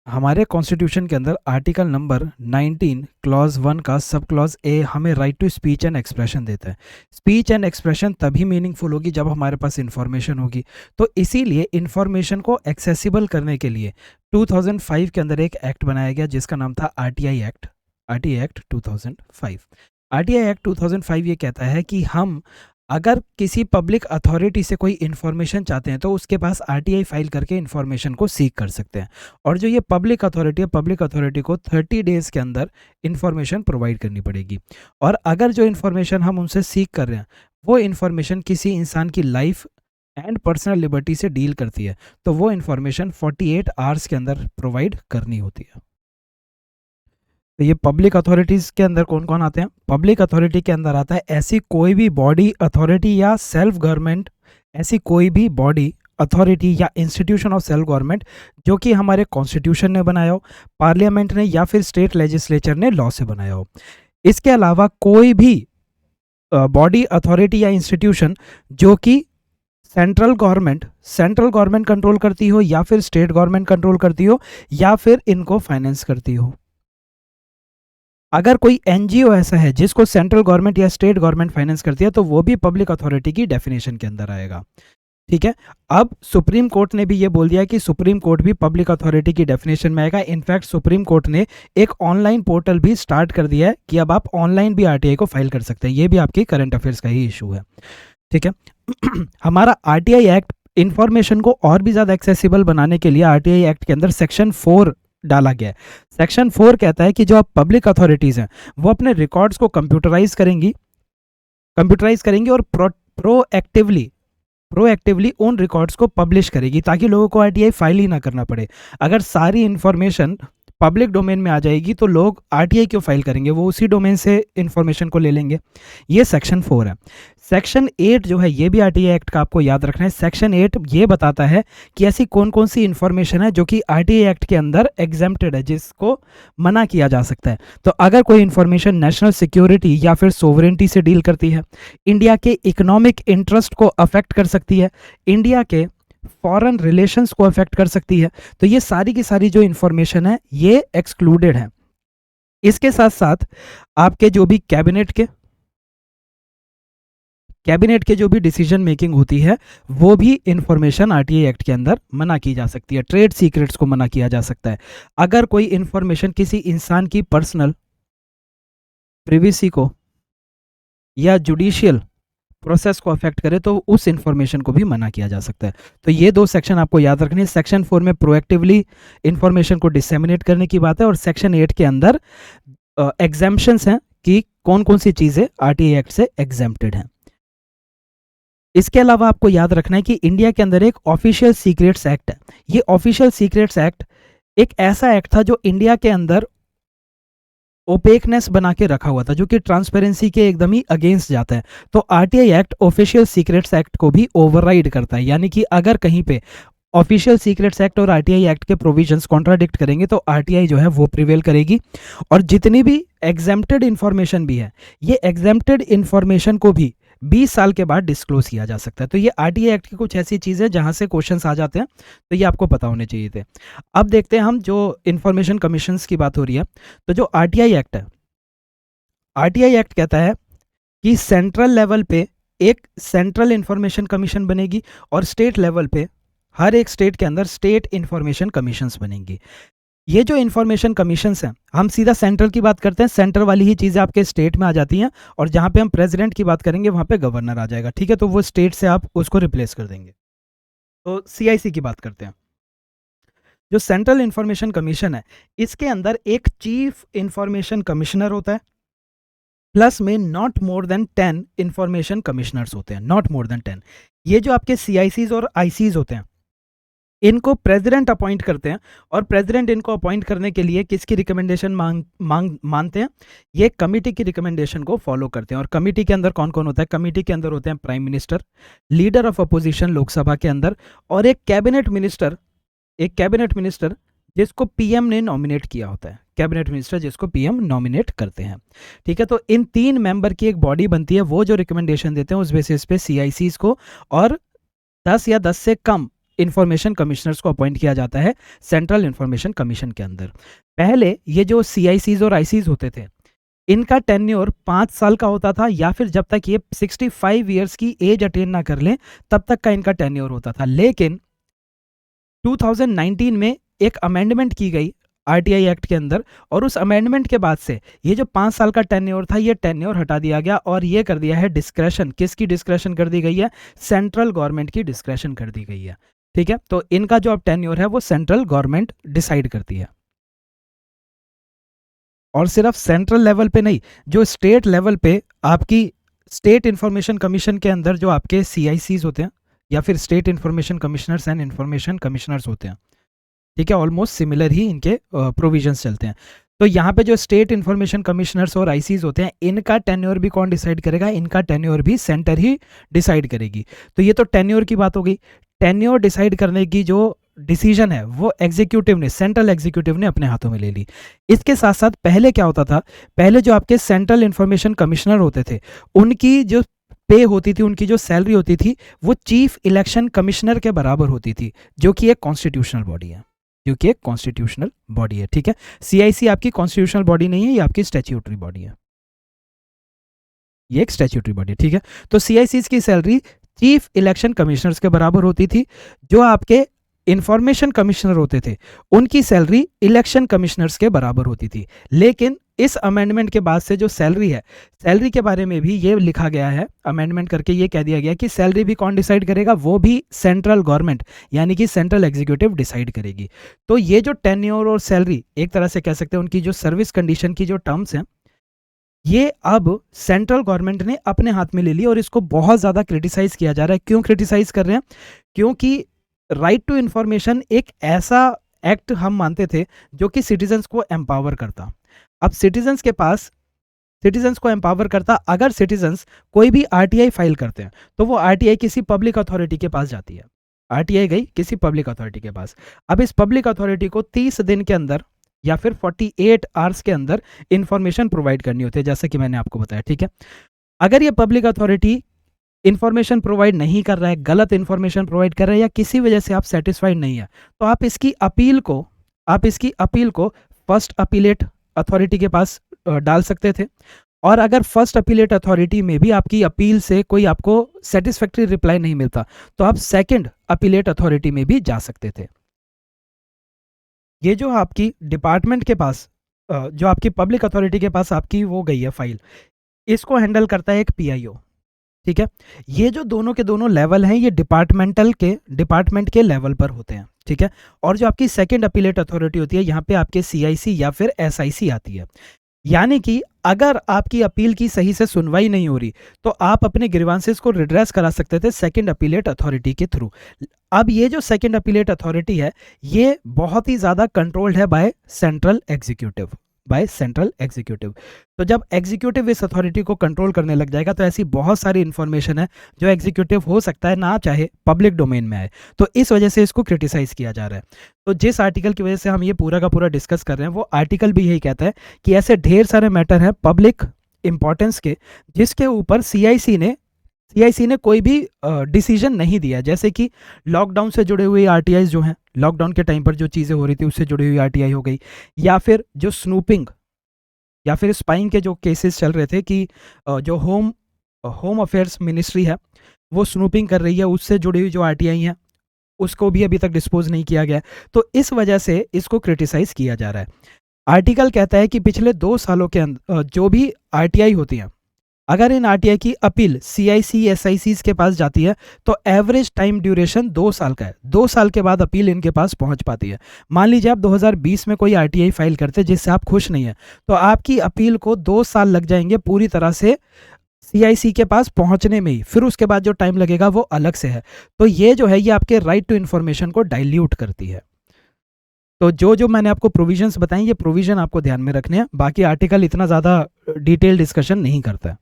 हमारे कॉन्स्टिट्यूशन के अंदर आर्टिकल नंबर 19 क्लॉज 1 का सब क्लॉज ए हमें right to speech and expression देता है। स्पीच एंड एक्सप्रेशन तभी मीनिंगफुल होगी जब हमारे पास इन्फॉर्मेशन होगी। तो इसीलिए इन्फॉर्मेशन को एक्सेसिबल करने के लिए 2005 के अंदर एक एक्ट बनाया गया जिसका नाम था RTI act, RTI act 2005। RTI act 2005 ये कहता है कि हम अगर किसी पब्लिक अथॉरिटी से कोई इन्फॉर्मेशन चाहते हैं तो उसके पास आरटीआई फाइल करके इन्फॉर्मेशन को सीक कर सकते हैं। और जो ये पब्लिक अथॉरिटी है, पब्लिक अथॉरिटी को 30 डेज़ के अंदर इन्फॉर्मेशन प्रोवाइड करनी पड़ेगी। और अगर जो इन्फॉर्मेशन हम उनसे सीक कर रहे हैं वो इन्फॉर्मेशन किसी इंसान की लाइफ एंड पर्सनल लिबर्टी से डील करती है तो वो इन्फॉर्मेशन 48 आवर्स के अंदर प्रोवाइड करनी होती है। तो ये पब्लिक अथॉरिटीज़ के अंदर कौन कौन आते हैं? पब्लिक अथॉरिटी के अंदर आता है ऐसी कोई भी बॉडी, अथॉरिटी या सेल्फ गवर्नमेंट, ऐसी कोई भी बॉडी, अथॉरिटी या इंस्टीट्यूशन ऑफ सेल्फ गवर्नमेंट जो कि हमारे कॉन्स्टिट्यूशन ने बनाया हो, पार्लियामेंट ने या फिर स्टेट लेजिस्लेचर ने लॉ से बनाया हो। इसके अलावा कोई भी बॉडी, अथॉरिटी या इंस्टीट्यूशन जो कि सेंट्रल गवर्नमेंट कंट्रोल करती हो या फिर स्टेट गवर्नमेंट कंट्रोल करती हो या फिर इनको फाइनेंस करती हो। अगर कोई एनजीओ ऐसा है जिसको सेंट्रल गवर्नमेंट या स्टेट गवर्नमेंट फाइनेंस करती है तो वो भी पब्लिक अथॉरिटी की डेफिनेशन के अंदर आएगा। ठीक है। अब सुप्रीम कोर्ट ने भी ये बोल दिया कि सुप्रीम कोर्ट भी पब्लिक अथॉरिटी की डेफिनेशन में आएगा। इनफैक्ट सुप्रीम कोर्ट ने एक ऑनलाइन पोर्टल भी स्टार्ट कर दिया है कि अब आप ऑनलाइन भी आरटीआई को फाइल कर सकते हैं। ये भी आपके करंट अफेयर्स का ही इशू है। ठीक है। हमारा आरटीआई एक्ट इंफॉर्मेशन को और भी ज़्यादा एक्सेसिबल बनाने के लिए आरटीआई एक्ट के अंदर सेक्शन 4 डाला गया है। सेक्शन 4 कहता है कि जो आप पब्लिक अथॉरिटीज़ हैं वो अपने रिकॉर्ड्स को कंप्यूटराइज करेंगी और प्रोएक्टिवली उन रिकॉर्ड्स को पब्लिश करेगी ताकि लोगों को आरटीआई फाइल ही ना करना पड़े। अगर सारी इंफॉर्मेशन पब्लिक डोमेन में आ जाएगी तो लोग आरटीआई क्यों फाइल करेंगे, वो उसी डोमेन से इंफॉर्मेशन को ले लेंगे। ये सेक्शन 4 है। सेक्शन 8 जो है ये भी आरटीआई एक्ट का आपको याद रखना है। सेक्शन 8 ये बताता है कि ऐसी कौन कौन सी इंफॉर्मेशन है जो कि आरटीआई एक्ट के अंदर एग्जेम्प्टेड है, जिसको मना किया जा सकता है। तो अगर कोई इंफॉर्मेशन नेशनल सिक्योरिटी या फिर सोवरेंटी से डील करती है, इंडिया के इकोनॉमिक इंटरेस्ट को अफेक्ट कर सकती है, इंडिया के फॉरेन रिलेशंस को अफेक्ट कर सकती है, तो ये सारी की सारी जो इंफॉर्मेशन है ये एक्सक्लूडेड है। इसके साथ साथ आपके जो भी कैबिनेट के जो भी डिसीजन मेकिंग होती है वो भी इंफॉर्मेशन आरटीआई एक्ट के अंदर मना की जा सकती है। ट्रेड सीक्रेट्स को मना किया जा सकता है। अगर कोई इंफॉर्मेशन किसी इंसान की पर्सनल प्रिवेसी को या जुडिशियल प्रोसेस को अफेक्ट करे तो उस इंफॉर्मेशन को भी मना किया जा सकता है। तो ये दो सेक्शन आपको याद रखने हैं। सेक्शन 4 में प्रोएक्टिवली इंफॉर्मेशन को डिसेमिनेट करने की बात है और सेक्शन 8 के अंदर एग्जेम्पशंस हैं कि कौन कौन सी चीजें आरटीआई एक्ट से एग्जेम्प्टेड हैं। इसके अलावा आपको याद रखना है कि इंडिया के अंदर एक ऑफिशियल सीक्रेट्स एक्ट है। ये ऑफिशियल सीक्रेट्स एक्ट एक ऐसा एक्ट था जो इंडिया के अंदर ओपेकनेस बना के रखा हुआ था, जो कि ट्रांसपेरेंसी के एकदम ही अगेंस्ट जाता है। तो RTI act official secrets act को भी ओवरराइड करता है, यानी कि अगर कहीं पे ऑफिशियल सीक्रेट्स एक्ट और आरटीआई एक्ट के प्रोविजंस कॉन्ट्राडिक्ट करेंगे तो आरटीआई जो है वो प्रिवेल करेगी। और जितनी भी एग्जेम्प्टेड इंफॉर्मेशन भी है, ये एग्जेम्प्टेड इंफॉर्मेशन को भी 20 साल के बाद डिस्क्लोज किया जा सकता है। तो ये आरटीआई एक्ट की कुछ ऐसी चीज़ें जहां से क्वेश्चंस आ जाते हैं, तो ये आपको पता होने चाहिए थे। अब देखते हैं हम, जो इंफॉर्मेशन कमीशंस की बात हो रही है, तो जो आरटीआई एक्ट है, आरटीआई एक्ट कहता है कि सेंट्रल लेवल पे एक सेंट्रल इंफॉर्मेशन कमीशन बनेगी और स्टेट लेवल पे हर एक स्टेट के अंदर स्टेट इंफॉर्मेशन कमीशंस बनेंगी। ये जो इंफॉर्मेशन कमीशंस हैं, हम सीधा सेंट्रल की बात करते हैं, सेंट्रल वाली ही चीज़ें आपके स्टेट में आ जाती हैं, और जहाँ पे हम प्रेसिडेंट की बात करेंगे वहाँ पे गवर्नर आ जाएगा। ठीक है, तो वो स्टेट से आप उसको रिप्लेस कर देंगे। तो सीआईसी की बात करते हैं। जो सेंट्रल इंफॉर्मेशन कमीशन है, इसके अंदर एक चीफ इंफॉर्मेशन कमिश्नर होता है, प्लस में not more than 10 information commissioners होते हैं, नॉट मोर देन 10। ये जो आपके सीआईसीज और आईसीज होते हैं, इनको प्रेसिडेंट अपॉइंट करते हैं, और प्रेसिडेंट इनको अपॉइंट करने के लिए किसकी रिकमेंडेशन मानते हैं? ये कमिटी की रिकमेंडेशन को फॉलो करते हैं। और कमिटी के अंदर कौन कौन होता है? कमिटी के अंदर होते हैं prime minister, leader of opposition Lok Sabha के अंदर, और एक कैबिनेट मिनिस्टर जिसको पीएम ने नॉमिनेट किया होता है, कैबिनेट मिनिस्टर जिसको पीएम नॉमिनेट करते हैं। ठीक है, तो इन 3 मेंबर की एक बॉडी बनती है, वो जो रिकमेंडेशन देते हैं उस बेसिस पे सीआईसीज को और 10 या 10 से कम इंफॉर्मेशन कमिश्नर्स को अपॉइंट किया जाता है सेंट्रल इंफॉर्मेशन कमीशन के अंदर। पहले ये जो सीआईसीज और आईसीज होते थे, इनका टेन्योर 5 साल का होता था, या फिर जब तक ये 65 ईयर्स की एज अटेन ना कर लें तब तक का इनका टेन्योर होता था। लेकिन 2019 में एक अमेंडमेंट की गई आरटीआई एक्ट के अंदर, और उस अमेंडमेंट के बाद से ये जो 5 साल का टेन्योर था, ये टेन्योर हटा दिया गया और ये कर दिया है डिस्क्रेशन। किसकी डिस्क्रेशन कर दी गई है? सेंट्रल गवर्नमेंट की डिस्क्रेशन कर दी गई है। ठीक है, तो इनका जो अब टेन्योर है वो सेंट्रल गवर्नमेंट डिसाइड करती है। और सिर्फ सेंट्रल लेवल पे नहीं, जो स्टेट लेवल पे आपकी स्टेट इंफॉर्मेशन कमीशन के अंदर जो आपके सीआईसीज होते हैं या फिर state information commissioners and information commissioners होते हैं, ठीक है, ऑलमोस्ट सिमिलर ही इनके प्रोविजंस चलते हैं। तो यहाँ पे जो स्टेट इंफॉर्मेशन कमिश्नर्स और आईसीज होते हैं, इनका टेन्योर भी कौन डिसाइड करेगा? इनका टेन्योर भी सेंटर ही डिसाइड करेगी। तो ये तो टेन्योर की बात हो गई। टेन्योर डिसाइड करने की जो डिसीजन है वो एग्जीक्यूटिव ने, सेंट्रल एग्जीक्यूटिव ने अपने हाथों में ले ली। इसके साथ साथ पहले क्या होता था? पहले जो आपके सेंट्रल इंफॉर्मेशन कमिश्नर होते थे, उनकी जो पे होती थी, उनकी जो सैलरी होती थी, वो चीफ इलेक्शन कमिश्नर के बराबर होती थी, जो कि एक कॉन्स्टिट्यूशनल बॉडी है, जो कि एक कॉन्स्टिट्यूशनल बॉडी है। ठीक है, सीआईसी आपकी कॉन्स्टिट्यूशनल बॉडी नहीं है, ये आपकी स्टैट्यूटरी बॉडी है, ये एक स्टैट्यूटरी बॉडी। ठीक है, तो सीआईसी की सैलरी चीफ इलेक्शन कमिश्नर्स के बराबर होती थी। जो आपके इंफॉर्मेशन कमिश्नर होते थे उनकी सैलरी इलेक्शन कमिश्नर्स के बराबर होती थी। लेकिन इस अमेंडमेंट के बाद से जो सैलरी है, सैलरी के बारे में भी ये लिखा गया है, अमेंडमेंट करके ये कह दिया गया कि सैलरी भी कौन डिसाइड करेगा, वो भी सेंट्रल गवर्नमेंट यानी कि सेंट्रल एग्जीक्यूटिव डिसाइड करेगी। तो ये जो टेन्योर और सैलरी एक तरह से कह सकते हैं उनकी जो सर्विस कंडीशन की जो टर्म्स हैं, ये अब सेंट्रल गवर्नमेंट ने अपने हाथ में ले ली और इसको बहुत ज़्यादा क्रिटिसाइज किया जा रहा है। क्यों क्रिटिसाइज कर रहे हैं? क्योंकि राइट टू इंफॉर्मेशन एक ऐसा एक्ट हम मानते थे जो कि सिटीजन्स को एम्पावर करता। अब सिटीजन्स को एम्पावर करता। अगर सिटीजन्स कोई भी आरटीआई फाइल करते हैं तो वो आरटीआई किसी पब्लिक अथॉरिटी के पास जाती है। आरटीआई गई किसी पब्लिक अथॉरिटी के पास। अब इस पब्लिक अथॉरिटी को 30 दिन के अंदर या फिर 48 आवर्स के अंदर इंफॉर्मेशन प्रोवाइड करनी होती है, जैसे कि मैंने आपको बताया। ठीक है, अगर ये पब्लिक अथॉरिटी इंफॉर्मेशन प्रोवाइड नहीं कर रहा है, गलत इंफॉर्मेशन प्रोवाइड कर रहा है या किसी वजह से आप सेटिस्फाइड नहीं है, तो आप इसकी अपील को फर्स्ट अपीलेट अथॉरिटी के पास डाल सकते थे। और अगर फर्स्ट अपीलेट अथॉरिटी में भी आपकी अपील से कोई आपको सेटिस्फैक्ट्री रिप्लाई नहीं मिलता तो आप सेकंड अपीलेट अथॉरिटी में भी जा सकते थे। ये जो आपकी डिपार्टमेंट के पास जो आपकी पब्लिक अथॉरिटी के पास आपकी वो गई है फाइल, इसको हैंडल करता है एक पीआईओ। ठीक है, ये जो दोनों के दोनों लेवल हैं ये डिपार्टमेंट के लेवल पर होते हैं। ठीक है, और जो आपकी सेकंड अपीलेट अथॉरिटी होती है यहाँ पे आपके सीआईसी या फिर एसआईसी आती है। यानी कि अगर आपकी अपील की सही से सुनवाई नहीं हो रही तो आप अपने ग्रीवांसेस को रिड्रेस करा सकते थे सेकंड अपीलेट अथॉरिटी के थ्रू। अब ये जो सेकंड अपीलेट अथॉरिटी है ये बहुत ही ज़्यादा कंट्रोल्ड है बाय सेंट्रल एग्जीक्यूटिव। तो जब एग्जीक्यूटिव इस अथॉरिटी को कंट्रोल करने लग जाएगा तो ऐसी बहुत सारी इंफॉर्मेशन है जो एग्जीक्यूटिव हो सकता है ना चाहे पब्लिक डोमेन में आए, तो इस वजह से इसको क्रिटिसाइज किया जा रहा है। तो जिस आर्टिकल की वजह से हम ये पूरा का पूरा डिस्कस कर रहे हैं वो आर्टिकल भी यही कहता है कि ऐसे ढेर सारे मैटर हैं पब्लिक इंपॉर्टेंस के जिसके ऊपर सीआईसी ने कोई भी डिसीजन नहीं दिया। जैसे कि लॉकडाउन से जुड़े हुए आरटीआई जो हैं, लॉकडाउन के टाइम पर जो चीज़ें हो रही थी उससे जुड़ी हुई आरटीआई हो गई, या फिर जो स्नूपिंग या फिर स्पाइंग के जो केसेस चल रहे थे कि जो होम अफेयर्स मिनिस्ट्री है वो स्नूपिंग कर रही है, उससे जुड़ी हुई जो आरटीआई हैं उसको भी अभी तक डिस्पोज नहीं किया गया। तो इस वजह से इसको क्रिटिसाइज किया जा रहा है। आर्टिकल कहता है कि पिछले 2 सालों के अंदर जो भी आरटीआई होती हैं, अगर इन आरटीआई की अपील सीआईसी एसआईसी के पास जाती है तो एवरेज टाइम ड्यूरेशन 2 साल का है। 2 साल के बाद अपील इनके पास पहुंच पाती है। मान लीजिए आप 2020 में कोई आरटीआई फाइल करते हैं जिससे आप खुश नहीं है तो आपकी अपील को 2 साल लग जाएंगे पूरी तरह से सीआईसी के पास पहुंचने में ही, फिर उसके बाद जो टाइम लगेगा वो अलग से है। तो ये जो है ये आपके राइट टू इन्फॉर्मेशन को डाइल्यूट करती है। तो जो मैंने आपको प्रोविजंस बताई ये प्रोविजन आपको ध्यान में रखने हैं, बाकी आर्टिकल इतना ज़्यादा डिटेल डिस्कशन नहीं करता है।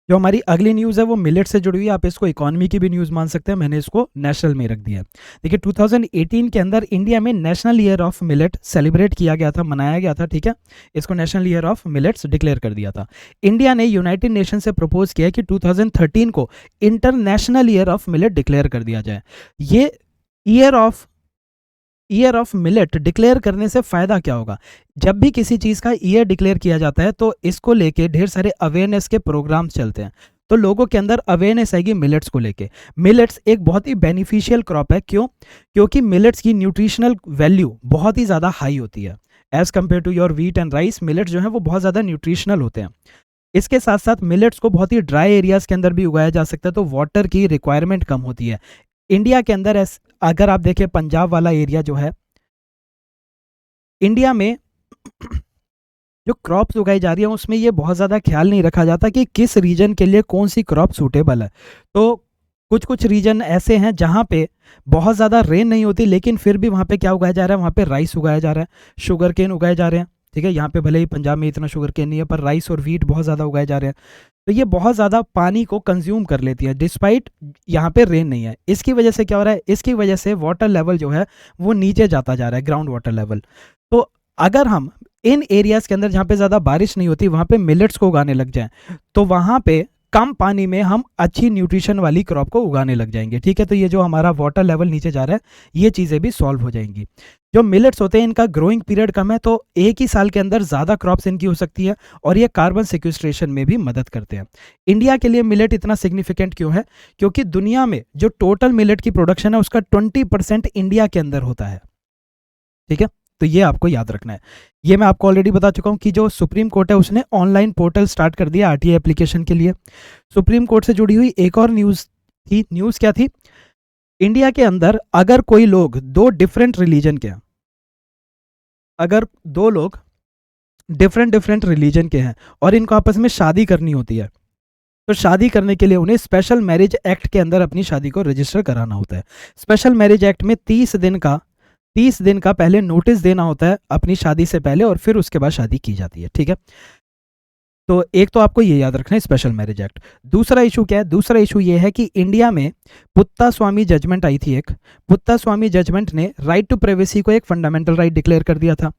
जो हमारी अगली न्यूज़ है वो मिलेट से जुड़ी हुई है। आप इसको इकोनॉमी की भी न्यूज़ मान सकते हैं, मैंने इसको नेशनल में रख दिया है। देखिए 2018 के अंदर इंडिया में national year of millet celebrate किया गया था, मनाया गया था। ठीक है, इसको national year of millets declare कर दिया था। इंडिया ने यूनाइटेड नेशन से प्रपोज किया कि 2013 को international year of millet declare कर दिया जाए। ये ईयर ऑफ मिलेट डिक्लेयर करने से फ़ायदा क्या होगा? जब भी किसी चीज़ का ईयर डिक्लेयर किया जाता है तो इसको लेके ढेर सारे अवेयरनेस के प्रोग्राम्स चलते हैं, तो लोगों के अंदर अवेयरनेस आएगी मिलेट्स को लेके। मिलेट्स एक बहुत ही बेनिफिशियल क्रॉप है। क्यों? क्योंकि मिलेट्स की न्यूट्रिशनल वैल्यू बहुत ही ज़्यादा हाई होती है as compare to your wheat and rice. Millets जो है वो बहुत ज़्यादा न्यूट्रिशनल होते हैं। इसके साथ साथ मिलेट्स को बहुत ही ड्राई एरियाज़ के अंदर भी उगाया जा सकता है, तो वाटर की रिक्वायरमेंट कम होती है। इंडिया के अंदर अगर आप देखें पंजाब वाला एरिया जो है, इंडिया में जो क्रॉप्स उगाई जा रही है उसमें ये बहुत ज़्यादा ख्याल नहीं रखा जाता कि किस रीजन के लिए कौन सी क्रॉप सूटेबल है। तो कुछ रीजन ऐसे हैं जहाँ पे बहुत ज़्यादा रेन नहीं होती लेकिन फिर भी वहाँ पे क्या उगाया जा रहा है, वहाँ पे राइस उगाया जा रहा है, शुगर केन उगाए जा रहे हैं। ठीक है, यहाँ पे भले ही पंजाब में इतना शुगर केन नहीं है पर राइस और व्हीट बहुत ज़्यादा उगाए जा रहे हैं। तो ये बहुत ज़्यादा पानी को कंज्यूम कर लेती है डिस्पाइट यहाँ पे रेन नहीं है। इसकी वजह से क्या हो रहा है, इसकी वजह से वाटर लेवल जो है वो नीचे जाता जा रहा है, ग्राउंड वाटर लेवल। तो अगर हम इन एरियाज़ के अंदर जहाँ पे ज़्यादा बारिश नहीं होती वहाँ पे मिलेट्स को उगाने लग जाएं तो वहाँ पे कम पानी में हम अच्छी न्यूट्रिशन वाली क्रॉप को उगाने लग जाएंगे। ठीक है, तो ये जो हमारा वाटर लेवल नीचे जा रहा है ये चीज़ें भी सॉल्व हो जाएंगी। जो मिलेट्स होते हैं इनका ग्रोइंग पीरियड कम है, तो एक ही साल के अंदर ज़्यादा क्रॉप्स इनकी हो सकती है और ये कार्बन सिक्वेस्ट्रेशन में भी मदद करते हैं। इंडिया के लिए मिलेट इतना सिग्निफिकेंट क्यों है? क्योंकि दुनिया में जो टोटल मिलेट की प्रोडक्शन है उसका 20% इंडिया के अंदर होता है। ठीक है, तो ये आपको याद रखना है। ये मैं आपको ऑलरेडी बता चुका हूँ कि जो सुप्रीम कोर्ट है उसने ऑनलाइन पोर्टल स्टार्ट कर दिया आरटीआई एप्लीकेशन के लिए। सुप्रीम कोर्ट से जुड़ी हुई एक और न्यूज़ थी। न्यूज़ क्या थी? इंडिया के अंदर अगर कोई लोग दो डिफरेंट रिलीजन के हैं, अगर दो लोग डिफरेंट रिलीजन के हैं और इनको आपस में शादी करनी होती है, तो शादी करने के लिए उन्हें स्पेशल मैरिज एक्ट के अंदर अपनी शादी को रजिस्टर कराना होता है। स्पेशल मैरिज एक्ट में 30 दिन का पहले नोटिस देना होता है अपनी शादी से पहले, और फिर उसके बाद शादी की जाती है। ठीक है, तो एक तो आपको ये याद रखना है स्पेशल मैरिज एक्ट। दूसरा इशू क्या है? दूसरा इशू ये है कि इंडिया में पुत्ता स्वामी जजमेंट आई थी एक। पुत्ता स्वामी जजमेंट ने राइट टू प्राइवेसी को एक फंडामेंटल राइट डिक्लेयर कर दिया था।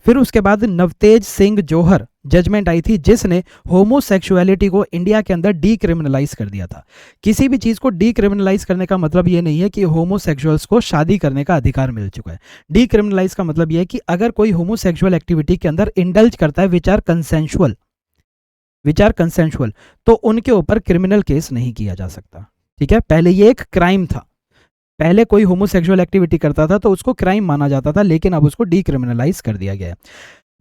फिर उसके बाद नवतेज सिंह जोहर जजमेंट आई थी जिसने होमोसेक्सुअलिटी को इंडिया के अंदर डीक्रिमिनलाइज कर दिया था। किसी भी चीज़ को डीक्रिमिनलाइज करने का मतलब ये नहीं है कि होमोसेक्सुअल्स को शादी करने का अधिकार मिल चुका है। डीक्रिमिनलाइज का मतलब ये है कि अगर कोई होमोसेक्सुअल एक्टिविटी के अंदर इंडल्ज करता है विच आर कंसेंशुअल, तो उनके ऊपर क्रिमिनल केस नहीं किया जा सकता। ठीक है, पहले ये एक क्राइम था। पहले कोई होमोसेक्सुअल एक्टिविटी करता था तो उसको क्राइम माना जाता था, लेकिन अब उसको डीक्रिमिनलाइज कर दिया गया है।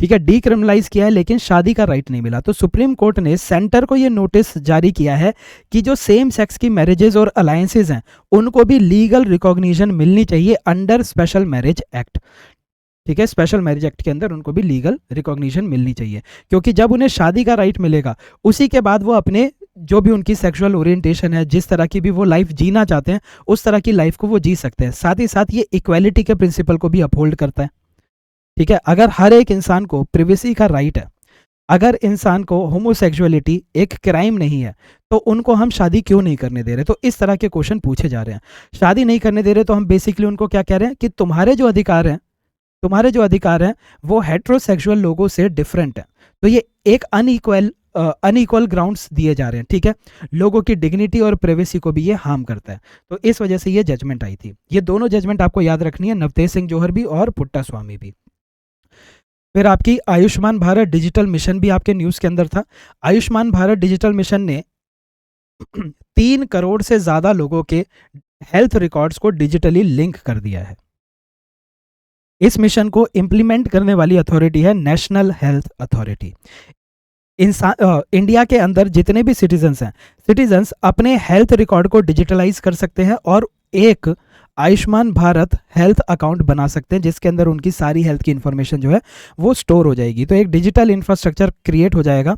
ठीक है, डीक्रिमिनलाइज किया है लेकिन शादी का राइट नहीं मिला। तो सुप्रीम कोर्ट ने सेंटर को ये नोटिस जारी किया है कि जो सेम सेक्स की मैरिजेज और अलायंसेज हैं उनको भी लीगल रिकॉग्निशन मिलनी चाहिए अंडर स्पेशल मैरिज एक्ट। ठीक है, स्पेशल मैरिज एक्ट के अंदर उनको भी लीगल रिकॉग्निशन मिलनी चाहिए, क्योंकि जब उन्हें शादी का राइट मिलेगा उसी के बाद वो अपने जो भी उनकी सेक्सुअल ओरिएंटेशन है, जिस तरह की भी वो लाइफ जीना चाहते हैं उस तरह की लाइफ को वो जी सकते हैं। साथ ही साथ ये इक्वालिटी के प्रिंसिपल को भी अपहोल्ड करता है। ठीक है, अगर हर एक इंसान को प्रिवेसी का राइट है, अगर इंसान को होमोसेक्सुअलिटी एक क्राइम नहीं है, तो उनको हम शादी क्यों नहीं करने दे रहे? तो इस तरह के क्वेश्चन पूछे जा रहे हैं। शादी नहीं करने दे रहे तो हम बेसिकली उनको क्या कह रहे हैं कि तुम्हारे जो अधिकार हैं वो हेट्रोसेक्सुअल लोगों से डिफरेंट है। तो ये एक अनइक्वल ग्राउंड्स दिए जा रहे हैं। ठीक है, लोगों की डिग्निटी और प्राइवेसी को भी ये हार्म करता है। तो इस वजह से ये जजमेंट आई थी। ये दोनों जजमेंट आपको याद रखनी है, नवतेज सिंह जोहर भी और पुट्टा स्वामी भी। फिर आपकी आयुष्मान भारत डिजिटल मिशन भी आपके न्यूज़ के अंदर था। आयुष्मान भारत डिजिटल मिशन ने 3 करोड़ से ज़्यादा लोगों के हेल्थ रिकॉर्ड्स को डिजिटली लिंक कर दिया है। इस मिशन को इंप्लीमेंट करने वाली अथॉरिटी है नेशनल हेल्थ अथॉरिटी। इंडिया के अंदर जितने भी सिटीजन्स अपने हेल्थ रिकॉर्ड को डिजिटलाइज कर सकते हैं और एक आयुष्मान भारत हेल्थ अकाउंट बना सकते हैं जिसके अंदर उनकी सारी हेल्थ की इंफॉर्मेशन जो है वो स्टोर हो जाएगी। तो एक डिजिटल इंफ्रास्ट्रक्चर क्रिएट हो जाएगा।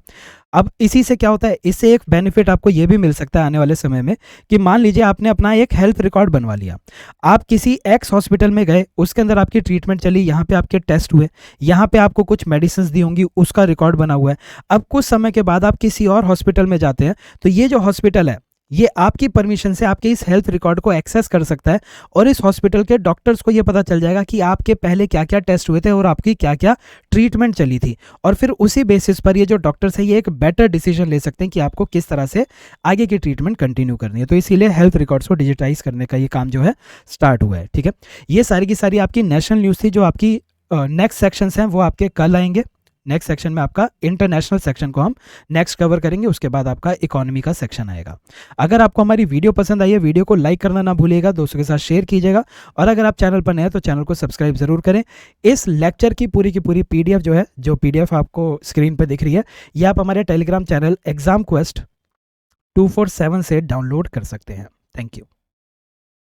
अब इसी से क्या होता है, इससे एक बेनिफिट आपको ये भी मिल सकता है आने वाले समय में कि मान लीजिए आपने अपना एक हेल्थ रिकॉर्ड बनवा लिया, आप किसी एक्स हॉस्पिटल में गए, उसके अंदर आपकी ट्रीटमेंट चली, यहाँ पे आपके टेस्ट हुए, यहाँ पे आपको कुछ मेडिसिन दी होंगी, उसका रिकॉर्ड बना हुआ है। अब कुछ समय के बाद आप किसी और हॉस्पिटल में जाते हैं तो ये जो हॉस्पिटल है ये आपकी परमिशन से आपके इस हेल्थ रिकॉर्ड को एक्सेस कर सकता है और इस हॉस्पिटल के डॉक्टर्स को ये पता चल जाएगा कि आपके पहले क्या क्या टेस्ट हुए थे और आपकी क्या क्या ट्रीटमेंट चली थी। और फिर उसी बेसिस पर ये जो डॉक्टर्स है ये एक बेटर डिसीजन ले सकते हैं कि आपको किस तरह से आगे की ट्रीटमेंट कंटिन्यू करनी है। तो इसीलिए हेल्थ रिकॉर्ड्स को डिजिटाइज करने का ये काम जो है स्टार्ट हुआ है। ठीक है, ये सारी की सारी आपकी नेशनल न्यूज़ थी। जो आपकी नेक्स्ट सेक्शंस हैं वो आपके कल आएंगे। नेक्स्ट सेक्शन में आपका इंटरनेशनल सेक्शन को हम नेक्स्ट कवर करेंगे, उसके बाद आपका इकोनॉमी का सेक्शन आएगा। अगर आपको हमारी वीडियो पसंद आई है, वीडियो को लाइक करना ना भूलिएगा, दोस्तों के साथ शेयर कीजिएगा और अगर आप चैनल पर नए हैं तो चैनल को सब्सक्राइब जरूर करें। इस लेक्चर की पूरी पीडीएफ जो है, जो पीडीएफ आपको स्क्रीन पर दिख रही है, ये आप हमारे टेलीग्राम चैनल एग्जाम क्वेस्ट 247 से डाउनलोड कर सकते हैं। Thank you.